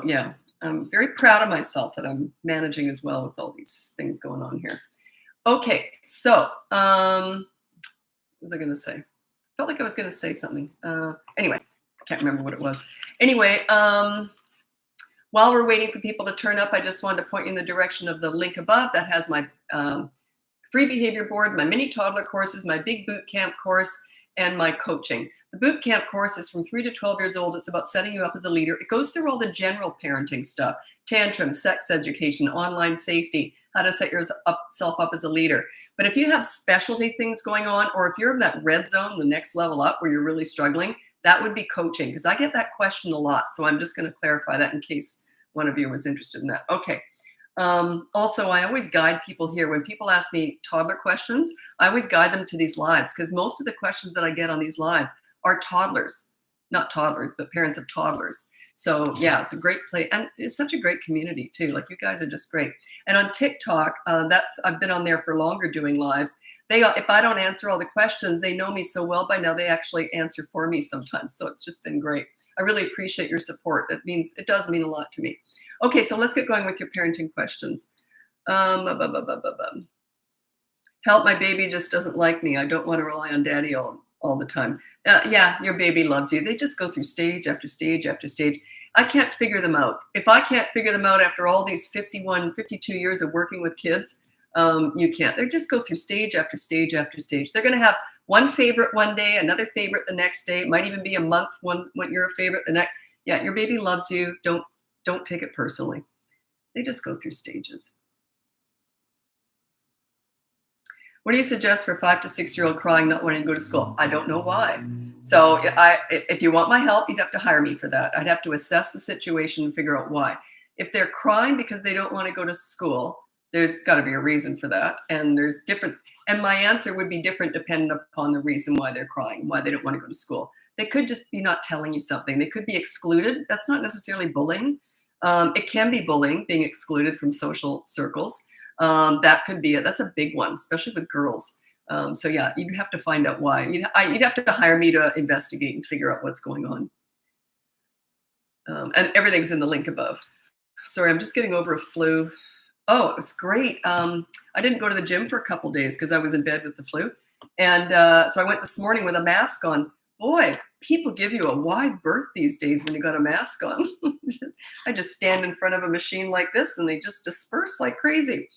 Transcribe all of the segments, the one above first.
yeah, I'm very proud of myself that I'm managing as well with all these things going on here. Okay, so what was I going to say? Felt like I was going to say something. Anyway, I can't remember what it was. Anyway, while we're waiting for people to turn up, I just wanted to point you in the direction of the link above that has my free behavior board, my mini toddler courses, my big boot camp course, and my coaching. The boot camp course is from 3 to 12 years old. It's about setting you up as a leader. It goes through all the general parenting stuff, tantrum, sex education, online safety, how to set yourself up as a leader. But if you have specialty things going on, or if you're in that red zone, the next level up where you're really struggling, that would be coaching, because I get that question a lot. So I'm just going to clarify that in case one of you was interested in that. Okay. Also, I always guide people here. When people ask me toddler questions, I always guide them to these lives, because most of the questions that I get on these lives are toddlers, not toddlers, but parents of toddlers. So yeah, it's a great place, and it's such a great community too. Like, you guys are just great. And on TikTok, I've been on there for longer doing lives. If I don't answer all the questions, they know me so well by now, they actually answer for me sometimes. So it's just been great. I really appreciate your support. It does mean a lot to me. Okay, so let's get going with your parenting questions. Help, my baby just doesn't like me. I don't want to rely on daddy all the time. Yeah, your baby loves you. They just go through stage after stage after stage. I can't figure them out. If I can't figure them out after all these 51, 52 years of working with kids, you can't. They just go through stage after stage after stage. They're going to have one favorite one day, another favorite the next day. It might even be a month when you're a favorite the next. Yeah, your baby loves you. Don't take it personally. They just go through stages. What do you suggest for 5 to 6-year-old crying, not wanting to go to school? I don't know why. So if you want my help, you'd have to hire me for that. I'd have to assess the situation and figure out why. If they're crying because they don't want to go to school, there's got to be a reason for that. And my answer would be different depending upon the reason why they're crying, why they don't want to go to school. They could just be not telling you something. They could be excluded. That's not necessarily bullying. It can be bullying, being excluded from social circles. That's a big one, especially with girls. So yeah, you'd have to find out why. You'd have to hire me to investigate and figure out what's going on. And everything's in the link above. Sorry, I'm just getting over a flu. Oh, it's great. I didn't go to the gym for a couple days because I was in bed with the flu. And so I went this morning with a mask on. Boy, people give you a wide berth these days when you got a mask on. I just stand in front of a machine like this and they just disperse like crazy.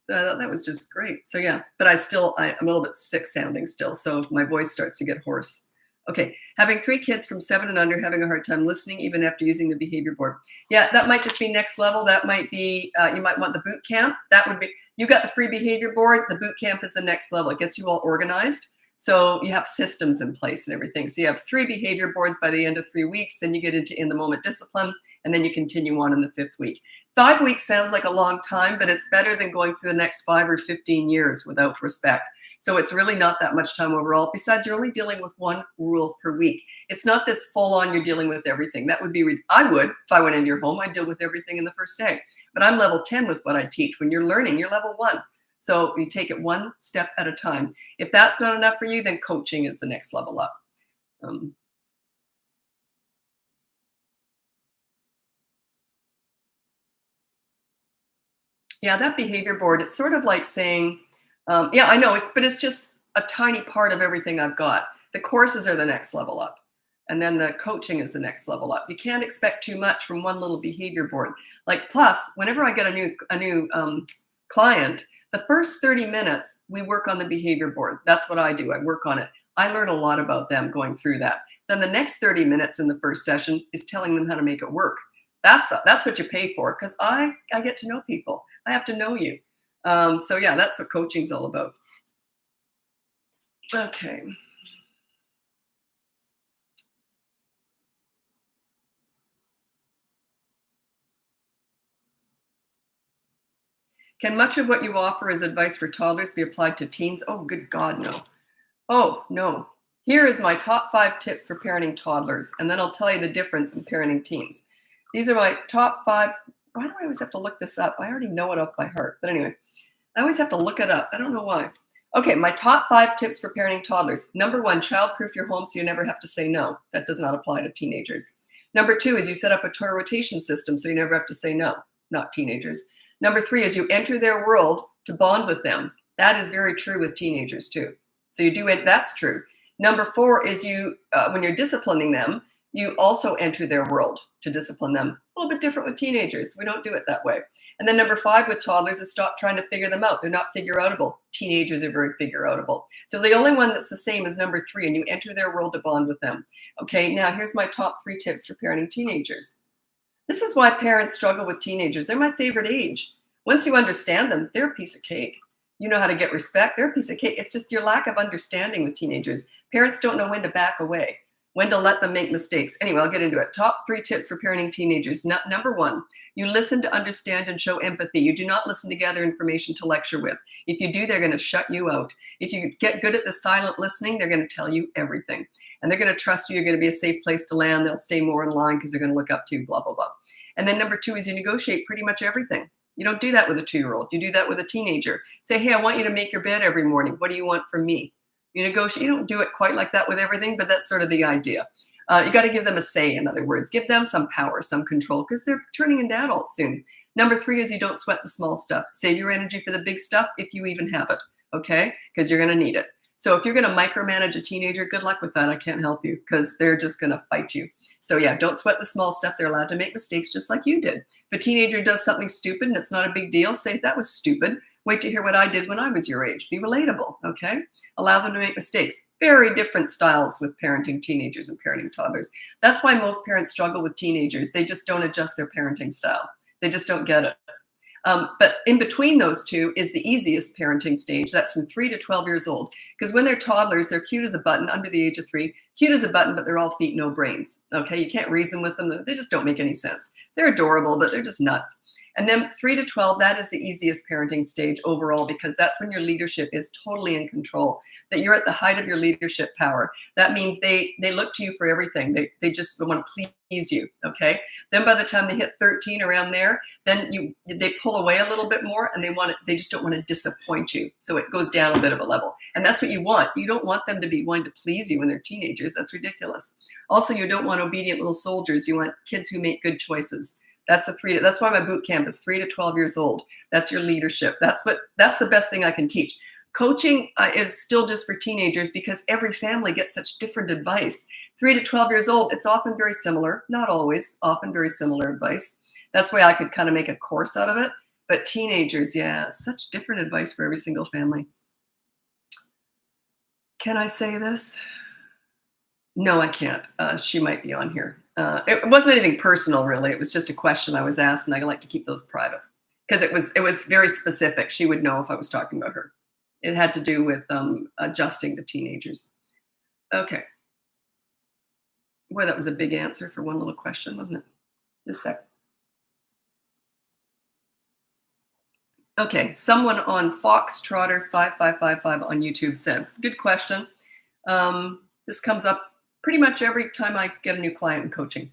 So I thought that was just great. So yeah, but I'm a little bit sick sounding still. So if my voice starts to get hoarse. Okay, having 3 kids from 7 and under, having a hard time listening even after using the behavior board. Yeah, that might just be next level. That might be, you might want the boot camp. That would be, you got the free behavior board. The boot camp is the next level. It gets you all organized. So you have systems in place and everything. So you have 3 behavior boards by the end of 3 weeks. Then you get into in the moment discipline, and then you continue on in the 5th week. 5 weeks sounds like a long time, but it's better than going through the next 5 or 15 years without respect. So it's really not that much time overall. Besides, you're only dealing with 1 rule per week. It's not this full on, you're dealing with everything. That would be, I would, if I went into your home, I'd deal with everything in the first day. But I'm level 10 with what I teach. When you're learning, you're level 1. So you take it 1 step at a time. If that's not enough for you, then coaching is the next level up. Yeah, that behavior board, it's sort of like saying, yeah, I know, but it's just a tiny part of everything I've got. The courses are the next level up. And then the coaching is the next level up. You can't expect too much from one little behavior board. Like, plus, whenever I get a new client, the first 30 minutes, we work on the behavior board. That's what I do. I work on it. I learn a lot about them going through that. Then the next 30 minutes in the first session is telling them how to make it work. That's what you pay for, because I get to know people. I have to know you. So yeah, that's what coaching's all about. Okay. Can much of what you offer as advice for toddlers be applied to teens? Oh, good God, no. Oh, no. Here is my top 5 tips for parenting toddlers, and then I'll tell you the difference in parenting teens. These are my top 5. Why do I always have to look this up? I already know it off by heart. But anyway, I always have to look it up. I don't know why. Okay, my top 5 tips for parenting toddlers. Number 1, childproof your home so you never have to say no. That does not apply to teenagers. Number 2 is you set up a toy rotation system so you never have to say no, not teenagers. Number 3 is you enter their world to bond with them. That is very true with teenagers too. So you do it, that's true. Number 4 is you, when you're disciplining them, you also enter their world to discipline them. A little bit different with teenagers. We don't do it that way. And then number 5 with toddlers is stop trying to figure them out. They're not figure-outable. Teenagers are very figure-outable. So the only one that's the same is number 3, and you enter their world to bond with them. Okay, now here's my top 3 tips for parenting teenagers. This is why parents struggle with teenagers. They're my favorite age. Once you understand them, they're a piece of cake. You know how to get respect, they're a piece of cake. It's just your lack of understanding with teenagers. Parents don't know when to back away, when to let them make mistakes. Anyway, I'll get into it. Top 3 tips for parenting teenagers. Number 1, you listen to understand and show empathy. You do not listen to gather information to lecture with. If you do, they're going to shut you out. If you get good at the silent listening, they're going to tell you everything. And they're going to trust you. You're going to be a safe place to land. They'll stay more in line because they're going to look up to you, blah, blah, blah. And then number 2 is you negotiate pretty much everything. You don't do that with a 2-year-old. You do that with a teenager. Say, hey, I want you to make your bed every morning. What do you want from me? You negotiate. You don't do it quite like that with everything, but that's sort of the idea. You got to give them a say, in other words. Give them some power, some control, because they're turning into adults soon. Number 3 is you don't sweat the small stuff. Save your energy for the big stuff if you even have it, okay? Because you're going to need it. So if you're going to micromanage a teenager, good luck with that. I can't help you because they're just going to fight you. So yeah, don't sweat the small stuff. They're allowed to make mistakes just like you did. If a teenager does something stupid and it's not a big deal, say, that was stupid. Wait to hear what I did when I was your age. Be relatable, okay? Allow them to make mistakes. Very different styles with parenting teenagers and parenting toddlers. That's why most parents struggle with teenagers. They just don't adjust their parenting style. They just don't get it. But in between those two is the easiest parenting stage. That's from 3 to 12 years old. Because when they're toddlers, they're cute as a button, under the age of 3. Cute as a button, but they're all feet, no brains. Okay, you can't reason with them. They just don't make any sense. They're adorable, but they're just nuts. And then 3 to 12, that is the easiest parenting stage overall, because that's when your leadership is totally in control, that you're at the height of your leadership power. That means they look to you for everything. They just want to please you, okay? Then by the time they hit 13, around there, then they pull away a little bit more, and they just don't want to disappoint you. So it goes down a bit of a level. And that's what you want. You don't want them to be wanting to please you when they're teenagers. That's ridiculous. Also, you don't want obedient little soldiers. You want kids who make good choices. That's why my boot camp is 3 to 12 years old. That's your leadership. That's the best thing I can teach. Coaching is still just for teenagers because every family gets such different advice. 3 to 12 years old, it's often very similar, not always, often very similar advice. That's why I could kind of make a course out of it. But teenagers, yeah, such different advice for every single family. Can I say this? No, I can't. She might be on here. It wasn't anything personal, really. It was just a question I was asked, and I like to keep those private because it was very specific. She would know if I was talking about her. It had to do with adjusting to teenagers. Okay. Boy, that was a big answer for one little question, wasn't it? Just a sec. Okay, someone on Foxtrotter5555 on YouTube said, good question. This comes up pretty much every time I get a new client in coaching.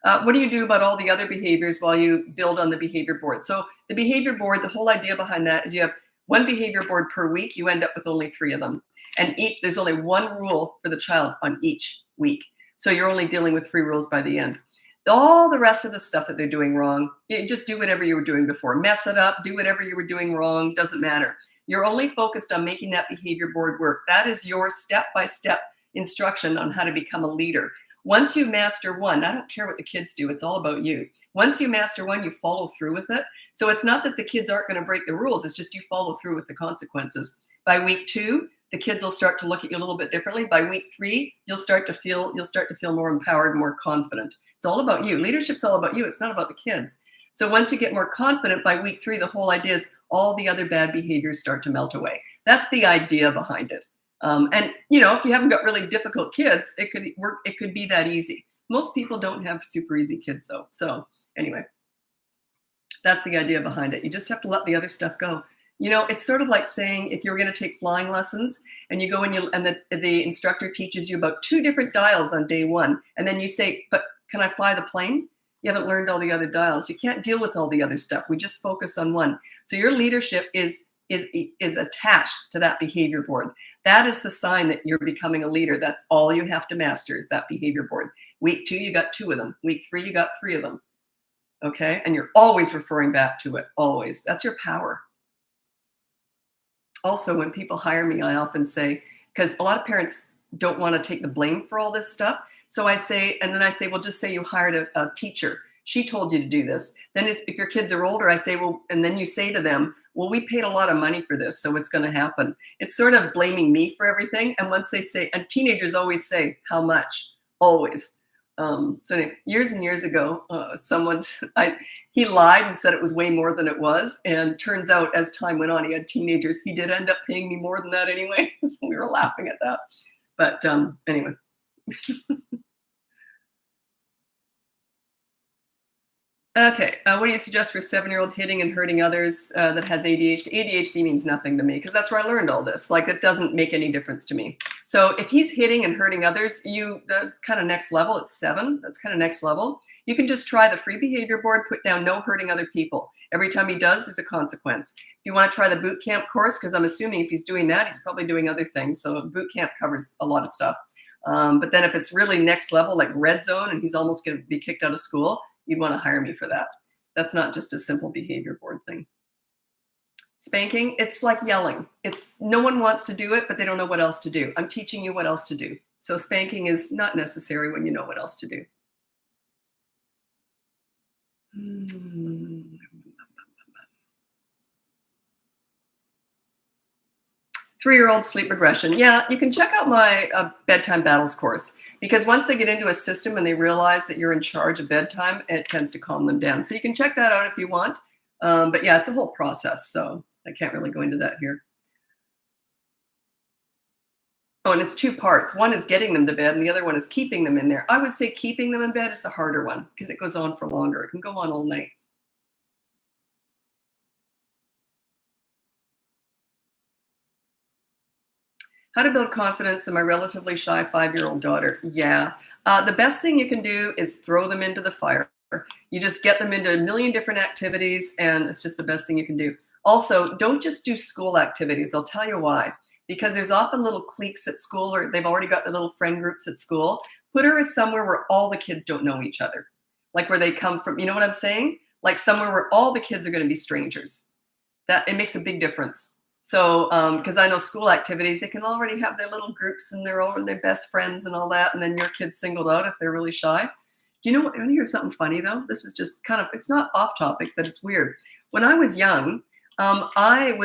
What do you do about all the other behaviors while you build on the behavior board? So the behavior board, the whole idea behind that is you have one behavior board per week. You end up with only 3 of them. And there's only 1 rule for the child on each week. So you're only dealing with 3 rules by the end. All the rest of the stuff that they're doing wrong, you just do whatever you were doing before. Mess it up, do whatever you were doing wrong, doesn't matter. You're only focused on making that behavior board work. That is your step-by-step instruction on how to become a leader. Once you master one, I don't care what the kids do, it's all about you. Once you master one, you follow through with it. So it's not that the kids aren't going to break the rules, it's just you follow through with the consequences. By week 2, the kids will start to look at you a little bit differently. By week 3, you'll start to feel more empowered, more confident. It's all about you. Leadership's all about you. It's not about the kids. So once you get more confident, by week 3, the whole idea is all the other bad behaviors start to melt away. That's the idea behind it. And if you haven't got really difficult kids, it could work. It could be that easy. Most people don't have super easy kids though. So anyway, that's the idea behind it. You just have to let the other stuff go. It's sort of like saying if you're going to take flying lessons and you go and the instructor teaches you about 2 different dials on day 1, and then you say, but can I fly the plane? You haven't learned all the other dials. You can't deal with all the other stuff. We just focus on one. So your leadership is attached to that behavior board. That is the sign that you're becoming a leader. That's all you have to master is that behavior board. Week 2, you got 2 of them. Week 3, you got 3 of them. Okay? And you're always referring back to it, always. That's your power. Also, when people hire me, I often say, because a lot of parents don't want to take the blame for all this stuff. So I say, and then I say, well, just say you hired a teacher. She told you to do this. Then if your kids are older, I say, well, and then you say to them, well, we paid a lot of money for this, so it's going to happen. It's sort of blaming me for everything. And once they say, and teenagers always say, how much? Always. So anyway, years and years ago, he lied and said it was way more than it was. And turns out as time went on, he had teenagers. He did end up paying me more than that anyway. So we were laughing at that. But anyway. Okay, what do you suggest for a 7-year-old hitting and hurting others that has ADHD? ADHD means nothing to me because that's where I learned all this. Like, it doesn't make any difference to me. So if he's hitting and hurting others, that's kind of next level. It's 7. That's kind of next level. You can just try the free behavior board, put down no hurting other people. Every time he does, there's a consequence. If you want to try the boot camp course, because I'm assuming if he's doing that, he's probably doing other things. So boot camp covers a lot of stuff. But then if it's really next level, like red zone, and he's almost going to be kicked out of school, you'd want to hire me for that. That's not just a simple behavior board thing. Spanking, it's like yelling. No one wants to do it, but they don't know what else to do. I'm teaching you what else to do. So spanking is not necessary when you know what else to do. 3-year-old sleep regression. Yeah, you can check out my bedtime battles course, because once they get into a system and they realize that you're in charge of bedtime, it tends to calm them down. So you can check that out if you want. But yeah, it's a whole process, so I can't really go into that here. Oh, and it's 2 parts. One is getting them to bed, and the other one is keeping them in there. I would say keeping them in bed is the harder one because it goes on for longer. It can go on all night. How to build confidence in my relatively shy 5-year-old daughter. Yeah. The best thing you can do is throw them into the fire. You just get them into a million different activities, and it's just the best thing you can do. Also, don't just do school activities. I'll tell you why. Because there's often little cliques at school, or they've already got the little friend groups at school. Put her somewhere where all the kids don't know each other. Like where they come from. You know what I'm saying? Like somewhere where all the kids are going to be strangers. It makes a big difference. So, because I know school activities, they can already have their little groups and they're all their best friends and all that. And then your kid's singled out if they're really shy. Do you know what? You want to hear something funny though? This is just kind of, it's not off topic, but it's weird. When I was young, I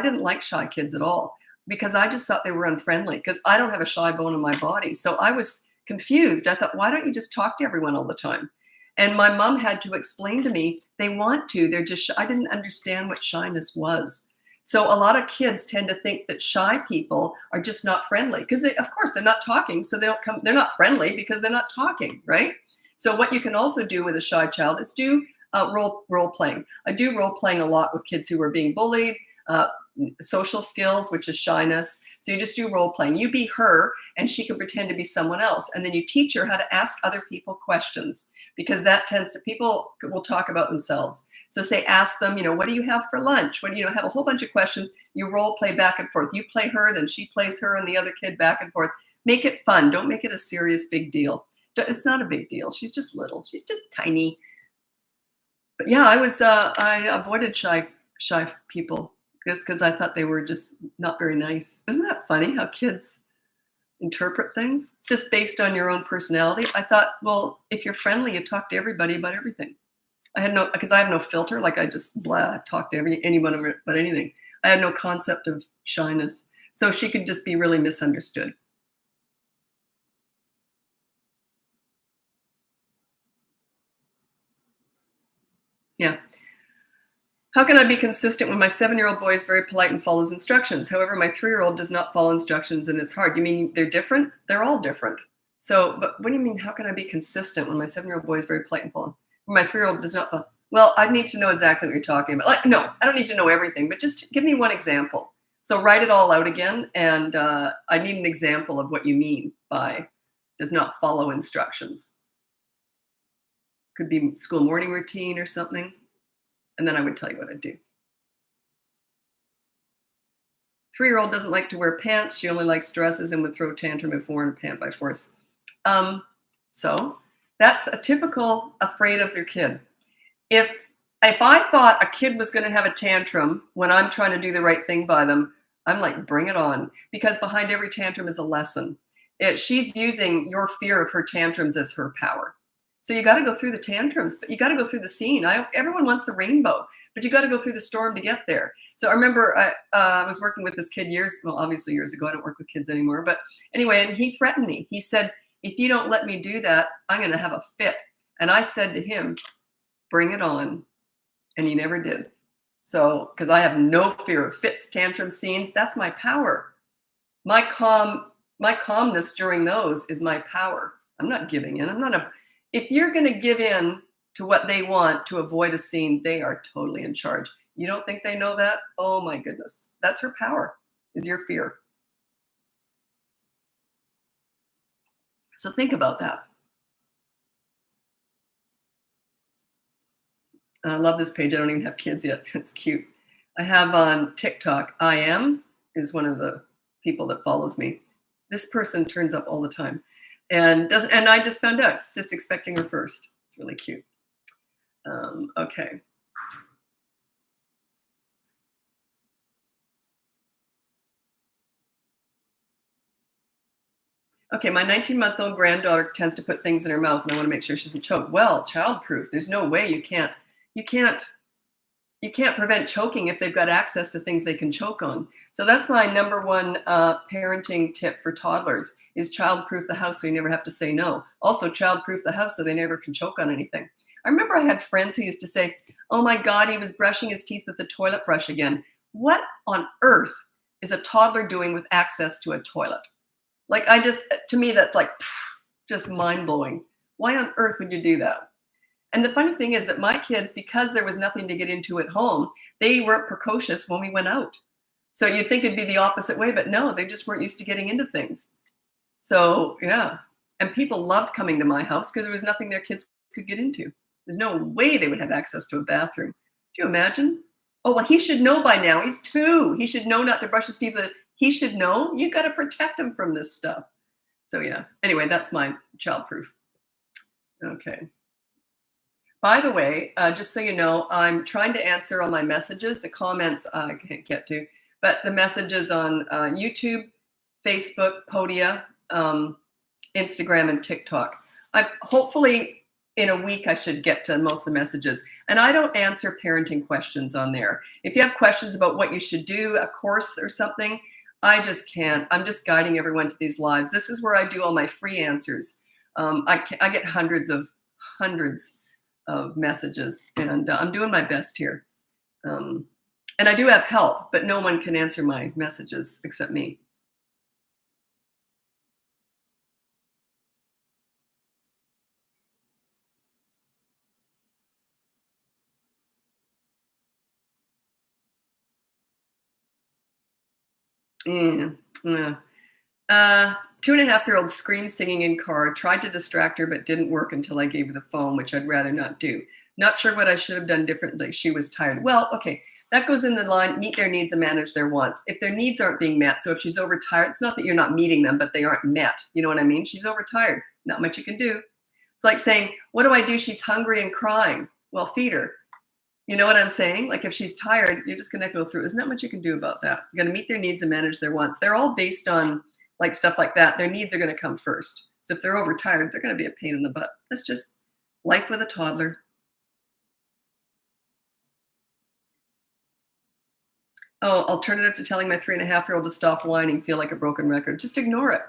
didn't like shy kids at all because I just thought they were unfriendly because I don't have a shy bone in my body. So I was confused. I thought, why don't you just talk to everyone all the time? And my mom had to explain to me, they want to, they're just shy. I didn't understand what shyness was. So a lot of kids tend to think that shy people are just not friendly because of course they're not talking. So they're not friendly because they're not talking, right? So what you can also do with a shy child is do role playing. I do role playing a lot with kids who are being bullied, social skills, which is shyness. So you just do role playing. You be her and she can pretend to be someone else. And then you teach her how to ask other people questions because that people will talk about themselves. So say, ask them, what do you have for lunch? What do you have a whole bunch of questions. You role play back and forth. You play her, then she plays her and the other kid back and forth. Make it fun. Don't make it a serious big deal. It's not a big deal. She's just little. She's just tiny. But yeah, I avoided shy people just because I thought they were just not very nice. Isn't that funny how kids interpret things just based on your own personality? I thought, well, if you're friendly, you talk to everybody about everything. Because I have no filter. Like I just talk to anyone about anything. I had no concept of shyness. So she could just be really misunderstood. Yeah. How can I be consistent when my 7-year-old boy is very polite and follows instructions? However, my 3-year-old does not follow instructions and it's hard. You mean they're different? They're all different. So, but what do you mean, how can I be consistent when my 7-year-old boy is very polite and follow? When my 3-year-old does not follow? Well, I need to know exactly what you're talking about. Like, no, I don't need to know everything, but just give me one example. So write it all out again, and I need an example of what you mean by does not follow instructions. Could be school morning routine or something. And then I would tell you what I'd do. 3-year-old doesn't like to wear pants. She only likes dresses and would throw a tantrum if worn a pant by force. So that's a typical afraid of their kid. If I thought a kid was going to have a tantrum when I'm trying to do the right thing by them, I'm like, bring it on, because behind every tantrum is a lesson. She's using your fear of her tantrums as her power. So you got to go through the tantrums, but you got to go through the scene. Everyone wants the rainbow, but you got to go through the storm to get there. So I remember I was working with this kid obviously years ago. I don't work with kids anymore, but anyway, and he threatened me. He said, if you don't let me do that, I'm going to have a fit. And I said to him, bring it on. And he never did. So, because I have no fear of fits, tantrum scenes, that's my power. My calmness during those is my power. I'm not giving in. If you're going to give in to what they want to avoid a scene, they are totally in charge. You don't think they know that? Oh my goodness. That's her power, is your fear. So think about that. I love this page. I don't even have kids yet. It's cute. I have on TikTok, I Am is one of the people that follows me. This person turns up all the time and I just found out, she's just expecting her first. It's really cute. Okay. Okay, my 19-month-old granddaughter tends to put things in her mouth and I want to make sure she doesn't choke. Well, childproof. There's no way you can't prevent choking if they've got access to things they can choke on. So that's my number one parenting tip for toddlers is childproof the house so you never have to say no. Also childproof the house so they never can choke on anything. I remember I had friends who used to say, oh my God, he was brushing his teeth with the toilet brush again. What on earth is a toddler doing with access to a toilet? Like to me, that's like just mind blowing. Why on earth would you do that? And the funny thing is that my kids, because there was nothing to get into at home, they weren't precocious when we went out. So you'd think it'd be the opposite way, but no, they just weren't used to getting into things. So yeah, and people loved coming to my house because there was nothing their kids could get into. There's no way they would have access to a bathroom. Do you imagine? Oh, well, he should know by now. He's 2. He should know not to brush his teeth. He should know. You got to protect him from this stuff. So yeah, anyway, that's my childproof. Okay. By the way, just so you know, I'm trying to answer all my messages. The comments I can't get to, but the messages on YouTube, Facebook, Podia, Instagram, and TikTok. Hopefully in a week I should get to most of the messages. And I don't answer parenting questions on there. If you have questions about what you should do, a course or something, I just can't. I'm just guiding everyone to these lives. This is where I do all my free answers. I get hundreds of messages, and I'm doing my best here. And I do have help, but no one can answer my messages except me. Yeah. 2.5-year-old screams singing in car, tried to distract her, but didn't work until I gave her the phone, which I'd rather not do. Not sure what I should have done differently. She was tired. Well, okay, that goes in the line, meet their needs and manage their wants. If their needs aren't being met, so if she's overtired, it's not that you're not meeting them, but they aren't met. You know what I mean? She's overtired. Not much you can do. It's like saying, what do I do? She's hungry and crying. Well, feed her. You know what I'm saying? Like if she's tired, you're just going to go through. There's not much you can do about that. You're going to meet their needs and manage their wants. They're all based on like stuff like that. Their needs are going to come first. So if they're overtired, they're going to be a pain in the butt. That's just life with a toddler. Oh, alternative to telling my 3.5-year-old to stop whining, feel like a broken record. Just ignore it.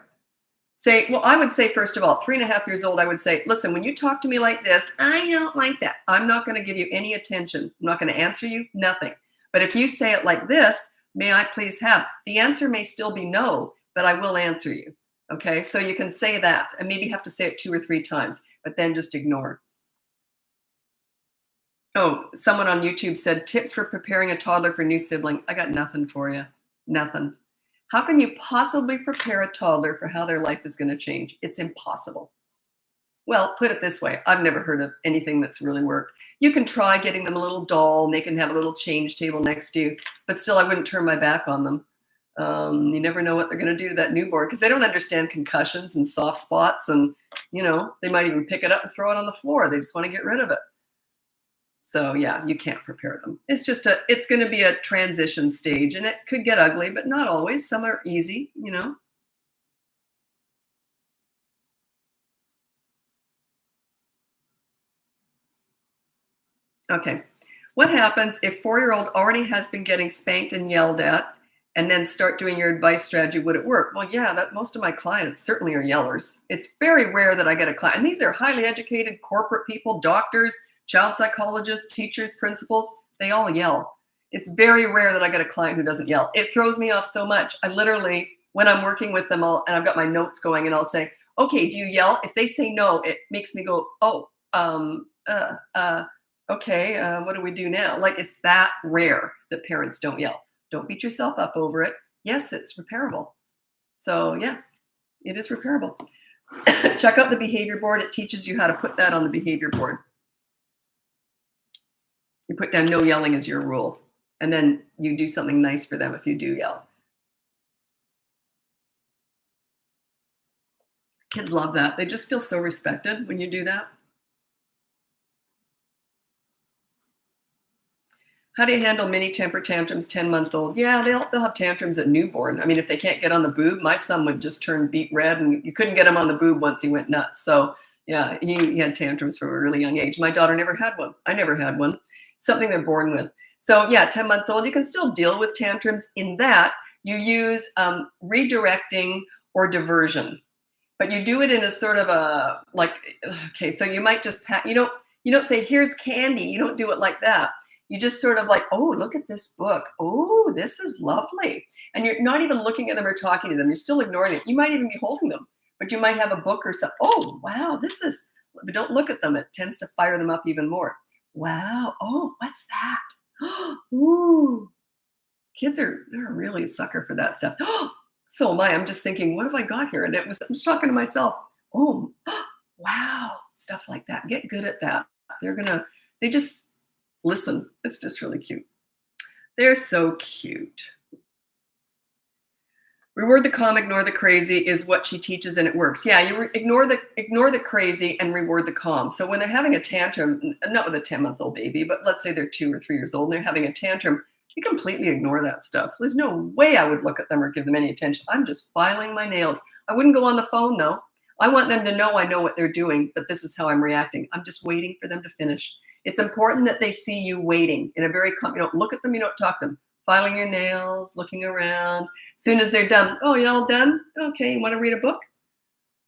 Well, I would say, first of all, 3.5 years old, I would say, listen, when you talk to me like this, I don't like that. I'm not going to give you any attention. I'm not going to answer you, nothing. But if you say it like this, may I please have, the answer may still be no, but I will answer you. Okay, so you can say that and maybe have to say it 2 or 3 times, but then just ignore. Oh, someone on YouTube said, tips for preparing a toddler for new sibling. I got nothing for you, nothing. How can you possibly prepare a toddler for how their life is going to change? It's impossible. Well, put it this way. I've never heard of anything that's really worked. You can try getting them a little doll, and they can have a little change table next to you, but still I wouldn't turn my back on them. You never know what they're going to do to that newborn because they don't understand concussions and soft spots. And, they might even pick it up and throw it on the floor. They just want to get rid of it. So yeah, you can't prepare them. It's going to be a transition stage and it could get ugly, but not always. Some are easy. Okay. What happens if 4-year-old already has been getting spanked and yelled at and then start doing your advice strategy? Would it work? Well, yeah, that most of my clients certainly are yellers. It's very rare that I get a client. And these are highly educated corporate people, doctors, child psychologists, teachers, principals. They all yell. It's very rare that I get a client who doesn't yell. It throws me off so much. I literally, when I'm working with them and I've got my notes going and I'll say, okay, do you yell? If they say no, it makes me go, oh, okay, what do we do now? Like, it's that rare that parents don't yell. Don't beat yourself up over it. Yes, it's repairable. So yeah, it is repairable. Check out the behavior board. It teaches you how to put that on the behavior board. You put down no yelling as your rule. And then you do something nice for them if you do yell. Kids love that. They just feel so respected when you do that. How do you handle mini temper tantrums, 10-month-old? Yeah, they'll have tantrums at newborn. I mean, if they can't get on the boob, my son would just turn beet red and you couldn't get him on the boob once he went nuts. So yeah, he had tantrums from a really young age. My daughter never had one. I never had one. Something they're born with. So yeah, 10 months old, you can still deal with tantrums in that you use redirecting or diversion. But you do it in a sort of a, like, okay, so you might just, you don't say, here's candy. You don't do it like that. You just sort of like, oh, look at this book. Oh, this is lovely. And you're not even looking at them or talking to them. You're still ignoring it. You might even be holding them, but you might have a book or something. Oh, wow, this is, but don't look at them. It tends to fire them up even more. Wow. Oh, what's that? Ooh, they're really a sucker for that stuff. So am I. I'm just thinking, what have I got here? And I'm just talking to myself. Oh, wow, stuff like that. Get good at that. They just listen. It's just really cute. They're so cute. Reward the calm, ignore the crazy is what she teaches, and it works. Yeah, you ignore the crazy and reward the calm. So when they're having a tantrum, not with a 10-month-old baby, but let's say they're 2 or 3 years old and they're having a tantrum, you completely ignore that stuff. There's no way I would look at them or give them any attention. I'm just filing my nails. I wouldn't go on the phone though. I want them to know I know what they're doing, but this is how I'm reacting. I'm just waiting for them to finish. It's important that they see you waiting in a very calm. You don't look at them, you don't talk to them. Filing your nails, looking around. Soon as they're done, oh, you all done? Okay, you want to read a book?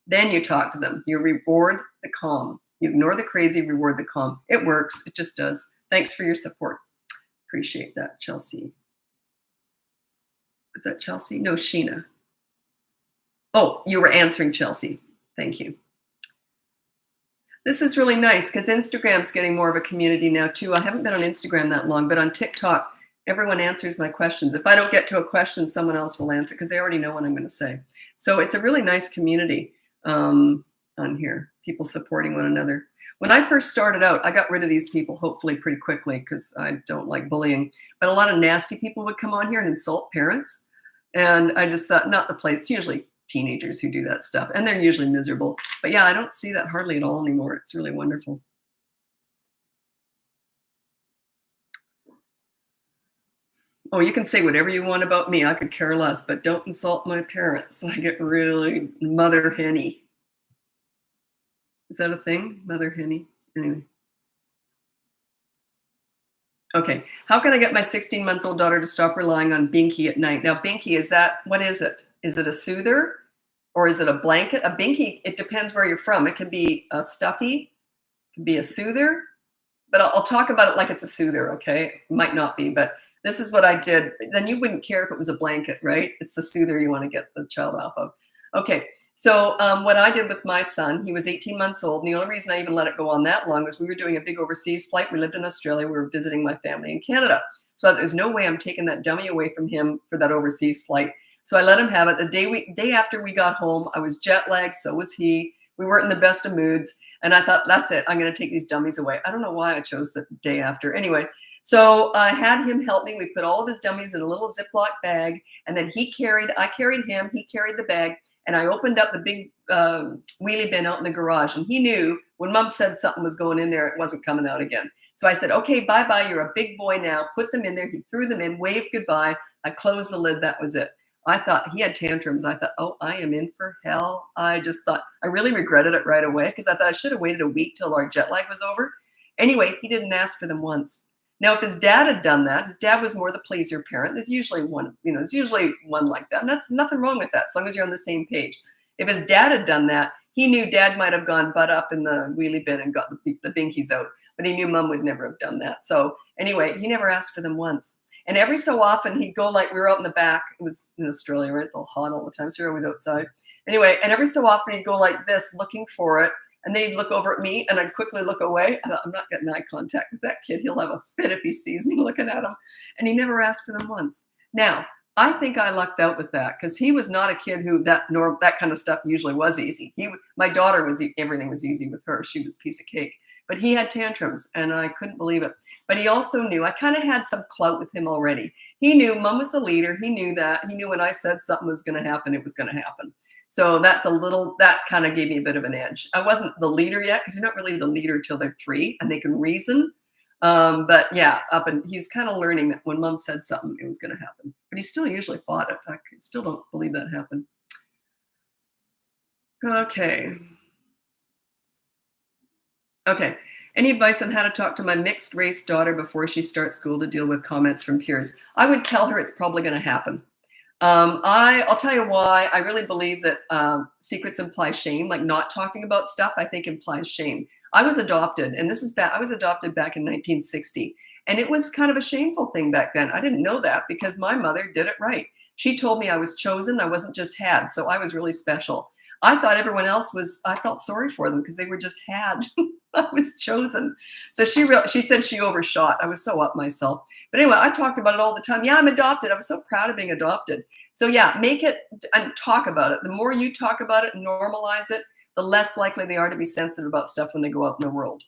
Then you talk to them. You reward the calm. You ignore the crazy, reward the calm. It works. It just does. Thanks for your support. Appreciate that, Chelsea. Is that Chelsea? No, Sheena. Oh, you were answering Chelsea. Thank you. This is really nice because Instagram's getting more of a community now too. I haven't been on Instagram that long, but on TikTok, everyone answers my questions. If I don't get to a question, someone else will answer because they already know what I'm going to say. So it's a really nice community on here, people supporting one another. When I first started out, I got rid of these people hopefully pretty quickly because I don't like bullying. But a lot of nasty people would come on here and insult parents. And I just thought, not the place. It's usually teenagers who do that stuff. And they're usually miserable. But yeah, I don't see that hardly at all anymore. It's really wonderful. Oh, you can say whatever you want about me. I could care less, but don't insult my parents. I get really mother henny. Is that a thing? Mother henny? Anyway. Okay. How can I get my 16-month-old daughter to stop relying on Binky at night? Now, Binky, what is it? Is it a soother or is it a blanket? A Binky, it depends where you're from. It can be a stuffy, it can be a soother, but I'll talk about it like it's a soother, okay? It might not be, but this is what I did. Then you wouldn't care if it was a blanket, right? It's the soother you want to get the child off of. Okay, so what I did with my son, he was 18 months old. And the only reason I even let it go on that long was we were doing a big overseas flight. We lived in Australia. We were visiting my family in Canada. So there's no way I'm taking that dummy away from him for that overseas flight. So I let him have it. The day after we got home, I was jet lagged. So was he. We weren't in the best of moods. And I thought, that's it. I'm going to take these dummies away. I don't know why I chose the day after. Anyway, So I had him help me. We put all of his dummies in a little Ziploc bag, and then I carried him, he carried the bag, and I opened up the big wheelie bin out in the garage. And he knew when Mom said something was going in there, it wasn't coming out again. So I said, okay, bye-bye, you're a big boy now. Put them in there. He threw them in, waved goodbye. I closed the lid. That was it. I thought he had tantrums. I thought, oh, I am in for hell. I just thought, I really regretted it right away because I thought I should have waited a week till our jet lag was over. Anyway, he didn't ask for them once. Now, if his dad had done that, his dad was more the pleaser parent. There's usually one, there's usually one like that. And that's nothing wrong with that, as long as you're on the same page. If his dad had done that, he knew dad might have gone butt up in the wheelie bin and got the binkies out, but he knew mom would never have done that. So anyway, he never asked for them once. And every so often he'd go, like, we were out in the back. It was in Australia, right? It's all hot all the time, so you're always outside. Anyway, and every so often he'd go like this, looking for it. And then he'd look over at me, and I'd quickly look away. I thought, I'm not getting eye contact with that kid. He'll have a fit if he sees me looking at him. And he never asked for them once. Now, I think I lucked out with that because he was not a kid who that kind of stuff usually was easy. My daughter everything was easy with her. She was a piece of cake. But he had tantrums, and I couldn't believe it. But he also knew, I kind of had some clout with him already. He knew mom was the leader. He knew that. He knew when I said something was going to happen, it was going to happen. So that kind of gave me a bit of an edge. I wasn't the leader yet because you're not really the leader till they're 3 and they can reason. But yeah, he's kind of learning that when mom said something, it was going to happen. But he still usually fought it. I still don't believe that happened. Okay. Any advice on how to talk to my mixed race daughter before she starts school to deal with comments from peers? I would tell her it's probably going to happen. I'll tell you why. I really believe that secrets imply shame. Like not talking about stuff, I think implies shame. I was adopted, and this is bad. I was adopted back in 1960, and it was kind of a shameful thing back then. I didn't know that because my mother did it right. She told me I was chosen. I wasn't just had, so I was really special. I thought everyone else was. I felt sorry for them because they were just had. I was chosen. So she said she overshot. I was so up myself. But anyway, I talked about it all the time. Yeah, I'm adopted. I was so proud of being adopted. So yeah, make it and talk about it. The more you talk about it and normalize it, the less likely they are to be sensitive about stuff when they go out in the world.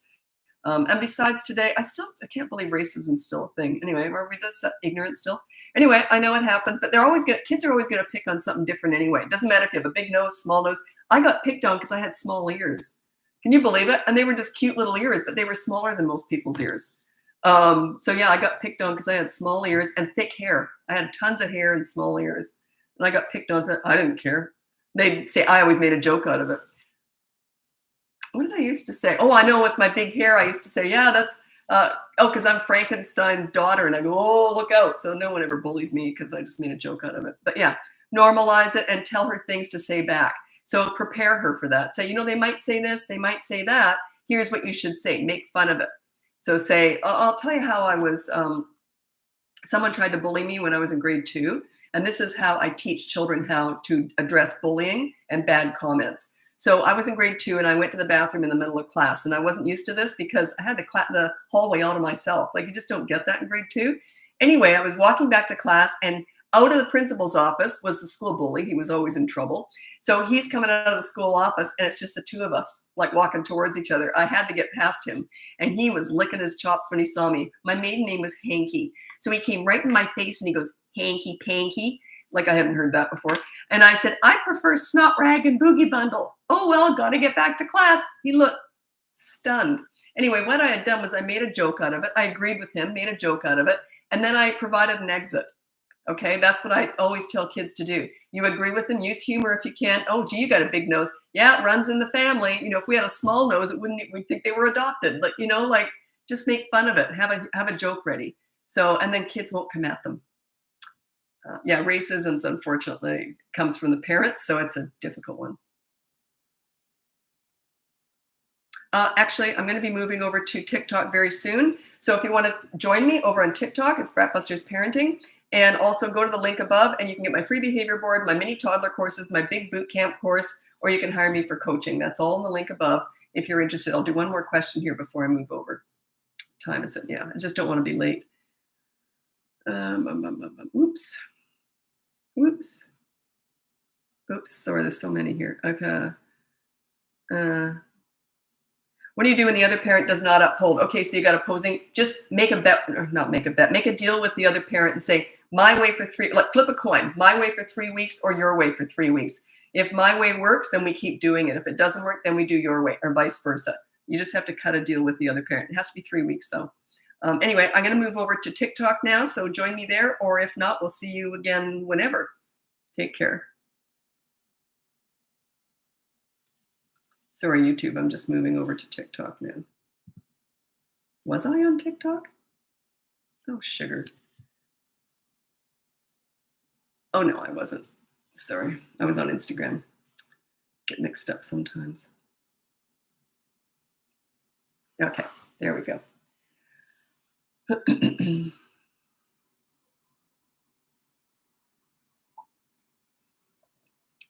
And besides today, I can't believe racism's still a thing. Anyway, are we just ignorant still? Anyway, I know it happens, but kids are always going to pick on something different anyway. It doesn't matter if you have a big nose, small nose. I got picked on because I had small ears. Can you believe it? And they were just cute little ears, but they were smaller than most people's ears. So yeah, I got picked on because I had small ears and thick hair. I had tons of hair and small ears. And I got picked on for I didn't care. They'd say, I always made a joke out of it. What did I used to say? Oh, I know, with my big hair, I used to say, yeah, that's, because I'm Frankenstein's daughter. And I go, oh, look out. So no one ever bullied me because I just made a joke out of it. But yeah, normalize it and tell her things to say back. So prepare her for that. Say, they might say this, they might say that. Here's what you should say. Make fun of it. So say, I'll tell you how I was, someone tried to bully me when I was in grade 2. And this is how I teach children how to address bullying and bad comments. So I was in grade 2 and I went to the bathroom in the middle of class, and I wasn't used to this because I had the hallway all to myself. Like, you just don't get that in grade 2. Anyway, I was walking back to class, and out of the principal's office was the school bully. He was always in trouble. So he's coming out of the school office, and it's just the two of us, like, walking towards each other. I had to get past him, and he was licking his chops when he saw me. My maiden name was Hanky. So he came right in my face, and he goes, Hanky Panky. Like, I hadn't heard that before. And I said, I prefer Snot Rag and Boogie Bundle. Oh, well, got to get back to class. He looked stunned. Anyway, what I had done was I made a joke out of it. I agreed with him, made a joke out of it, and then I provided an exit. Okay, that's what I always tell kids to do. You agree with them, use humor if you can. Oh, gee, you got a big nose. Yeah, it runs in the family. If we had a small nose, we'd think they were adopted. But, just make fun of it. Have a joke ready. So, and then kids won't come at them. Yeah, racism, unfortunately, comes from the parents, so it's a difficult one. Actually, I'm going to be moving over to TikTok very soon. So if you want to join me over on TikTok, it's Bratbusters Parenting. And also go to the link above and you can get my free behavior board, my mini toddler courses, my big boot camp course, or you can hire me for coaching. That's all in the link above if you're interested. I'll do one more question here before I move over. Time is it? Yeah, I just don't want to be late. Oops. Sorry, there's so many here. Okay. What do you do when the other parent does not uphold? Okay, so you got opposing. Just make a bet, or not make a bet. Make a deal with the other parent and say, my way for 3. Like flip a coin. My way for 3 weeks, or your way for 3 weeks. If my way works, then we keep doing it. If it doesn't work, then we do your way, or vice versa. You just have to cut a deal with the other parent. It has to be 3 weeks, though. Anyway, I'm going to move over to TikTok now, so join me there, or if not, we'll see you again whenever. Take care. Sorry, YouTube, I'm just moving over to TikTok now. Was I on TikTok? Oh, sugar. Oh, no, I wasn't. Sorry, I was on Instagram. Get mixed up sometimes. Okay, there we go.